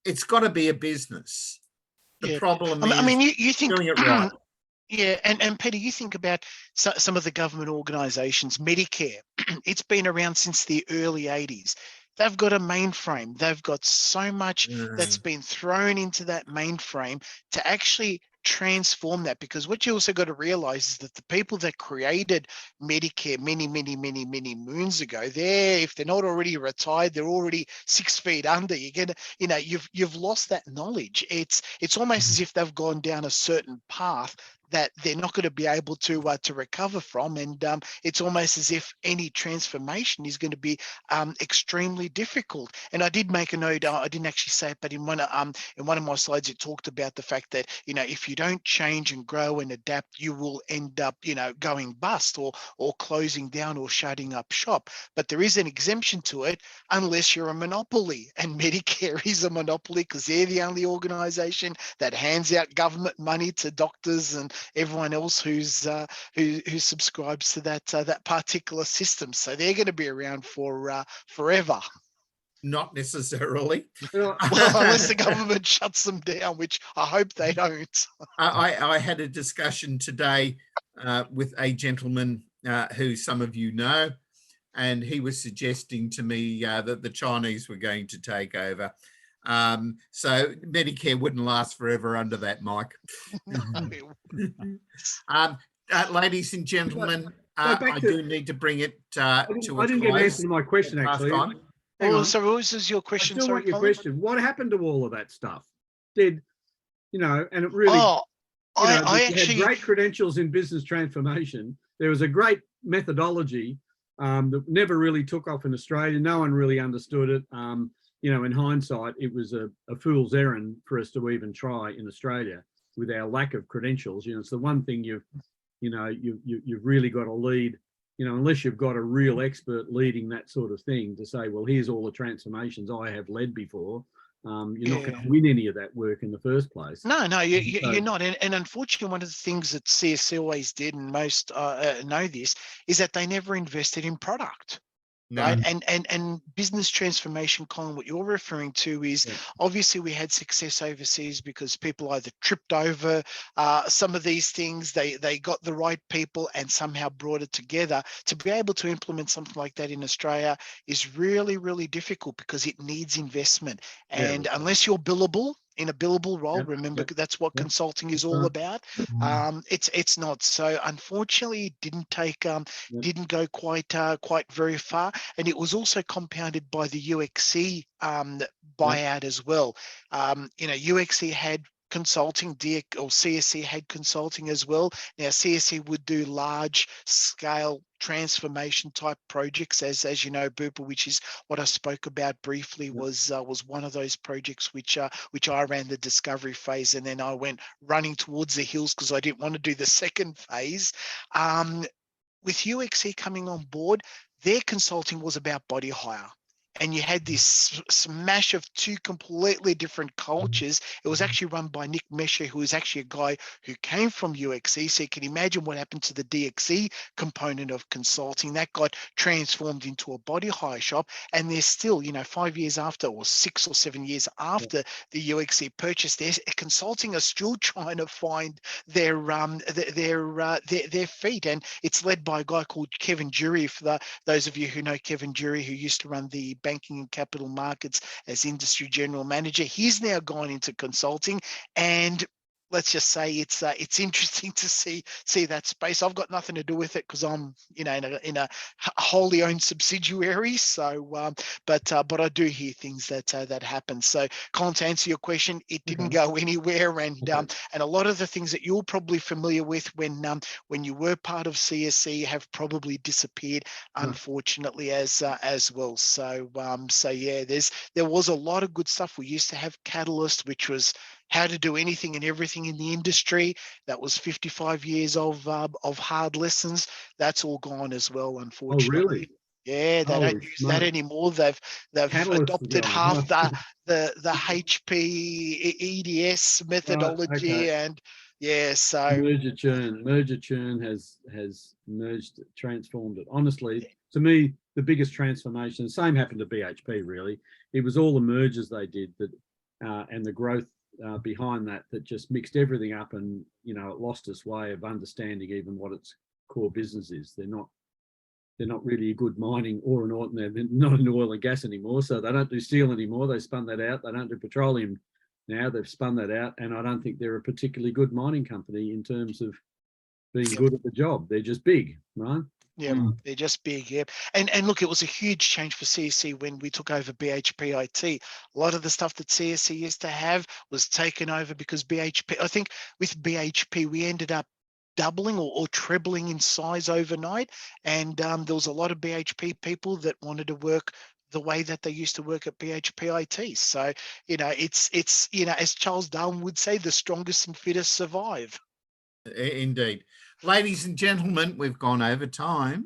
Speaker 1: it's got to be a business. The problem is,
Speaker 2: I mean, you think
Speaker 1: doing it right.
Speaker 2: Yeah, and Peter, you think about some of the government organisations, Medicare, it's been around since the early 80s. They've got a mainframe. They've got so much that's been thrown into that mainframe to actually transform that, because what you also got to realize is that the people that created Medicare many moons ago, if they're not already retired, they're already 6 feet under. You've lost that knowledge. It's almost as if they've gone down a certain path that they're not going to be able to recover from, and it's almost as if any transformation is going to be extremely difficult. And I did make a note. I didn't actually say it, but in one of my slides, it talked about the fact that if you don't change and grow and adapt, you will end up going bust or closing down or shutting up shop. But there is an exemption to it unless you're a monopoly, and Medicare is a monopoly because they're the only organisation that hands out government money to doctors and everyone else who subscribes to that particular system. So they're going to be around for forever.
Speaker 1: Not necessarily.
Speaker 2: Well, unless the government shuts them down, which I hope they don't.
Speaker 1: I had a discussion today with a gentleman who some of you know, and he was suggesting to me that the Chinese were going to take over. So Medicare wouldn't last forever under that, Mike. Ladies and gentlemen, I do need to bring it to a close.
Speaker 13: I didn't get an answer to my question, actually.
Speaker 2: So what was your question?
Speaker 13: I still want your question. What happened to all of that stuff? And it really,
Speaker 2: I
Speaker 13: you
Speaker 2: actually
Speaker 13: had great credentials in business transformation. There was a great methodology that never really took off in Australia. No one really understood it. In hindsight, it was a fool's errand for us to even try in Australia with our lack of credentials. It's the one thing you've really got to lead, unless you've got a real expert leading that sort of thing to say, well, here's all the transformations I have led before. You're not going to win any of that work in the first place.
Speaker 2: No, you're not. And unfortunately, one of the things that CSC always did, and most know this, is that they never invested in product.
Speaker 1: No.
Speaker 2: Right. And business transformation, Colin, what you're referring to is obviously we had success overseas because people either tripped over some of these things, they got the right people and somehow brought it together. To be able to implement something like that in Australia is really, really difficult because it needs investment. And unless you're billable, in a billable role, remember that's what consulting is all about. It's not. So unfortunately, it didn't take didn't go quite very far, and it was also compounded by the UXC buyout as well. UXC had consulting, or CSC had consulting as well. Now CSC would do large scale transformation type projects, as you know, Booper, which is what I spoke about briefly, was one of those projects which I ran the discovery phase, and then I went running towards the hills because I didn't want to do the second phase. With UXC coming on board, their consulting was about body hire. and you had this smash of two completely different cultures. It was actually run by Nick Mesher, who is actually a guy who came from UXE. So you can imagine what happened to the DXE component of consulting. That got transformed into a body hire shop, and there's still, 5 years after, or 6 or 7 years after the UXE purchase, there's consulting are still trying to find their feet, and it's led by a guy called Kevin Jury. For those of you who know Kevin Jury, who used to run the banking and capital markets as industry general manager, he's now gone into consulting, and let's just say it's interesting to see that space. I've got nothing to do with it because I'm in a wholly owned subsidiary. So, but I do hear things that happen. So, Colin, to answer your question, it didn't go anywhere, and a lot of the things that you're probably familiar with when you were part of CSC have probably disappeared, unfortunately, as well. So yeah, there was a lot of good stuff. We used to have Catalyst, which was how to do anything and everything in the industry. That was 55 years of hard lessons. That's all gone as well, unfortunately.
Speaker 13: Oh, really?
Speaker 2: Yeah, they don't use that anymore. They've adopted half the HP EDS methodology, and yeah, so
Speaker 13: merger churn has transformed it. Honestly, to me, the biggest transformation, same happened to BHP really. It was all the mergers they did that and the growth behind that just mixed everything up, and it lost its way of understanding even what its core business is. They're not really a good mining or an oil, they're not in oil and gas anymore, so they don't do steel anymore. They spun that out. They don't do petroleum now. They've spun that out, and I don't think they're a particularly good mining company in terms of being good at the job. They're just big, right?
Speaker 2: Yeah, they're just big. Yeah, and look, it was a huge change for CSC when we took over BHP IT. A lot of the stuff that CSC used to have was taken over because BHP. I think with BHP we ended up doubling or trebling in size overnight, and there was a lot of BHP people that wanted to work the way that they used to work at BHP IT. So it's as Charles Darwin would say, the strongest and fittest survive.
Speaker 1: Indeed. Ladies and gentlemen, we've gone over time.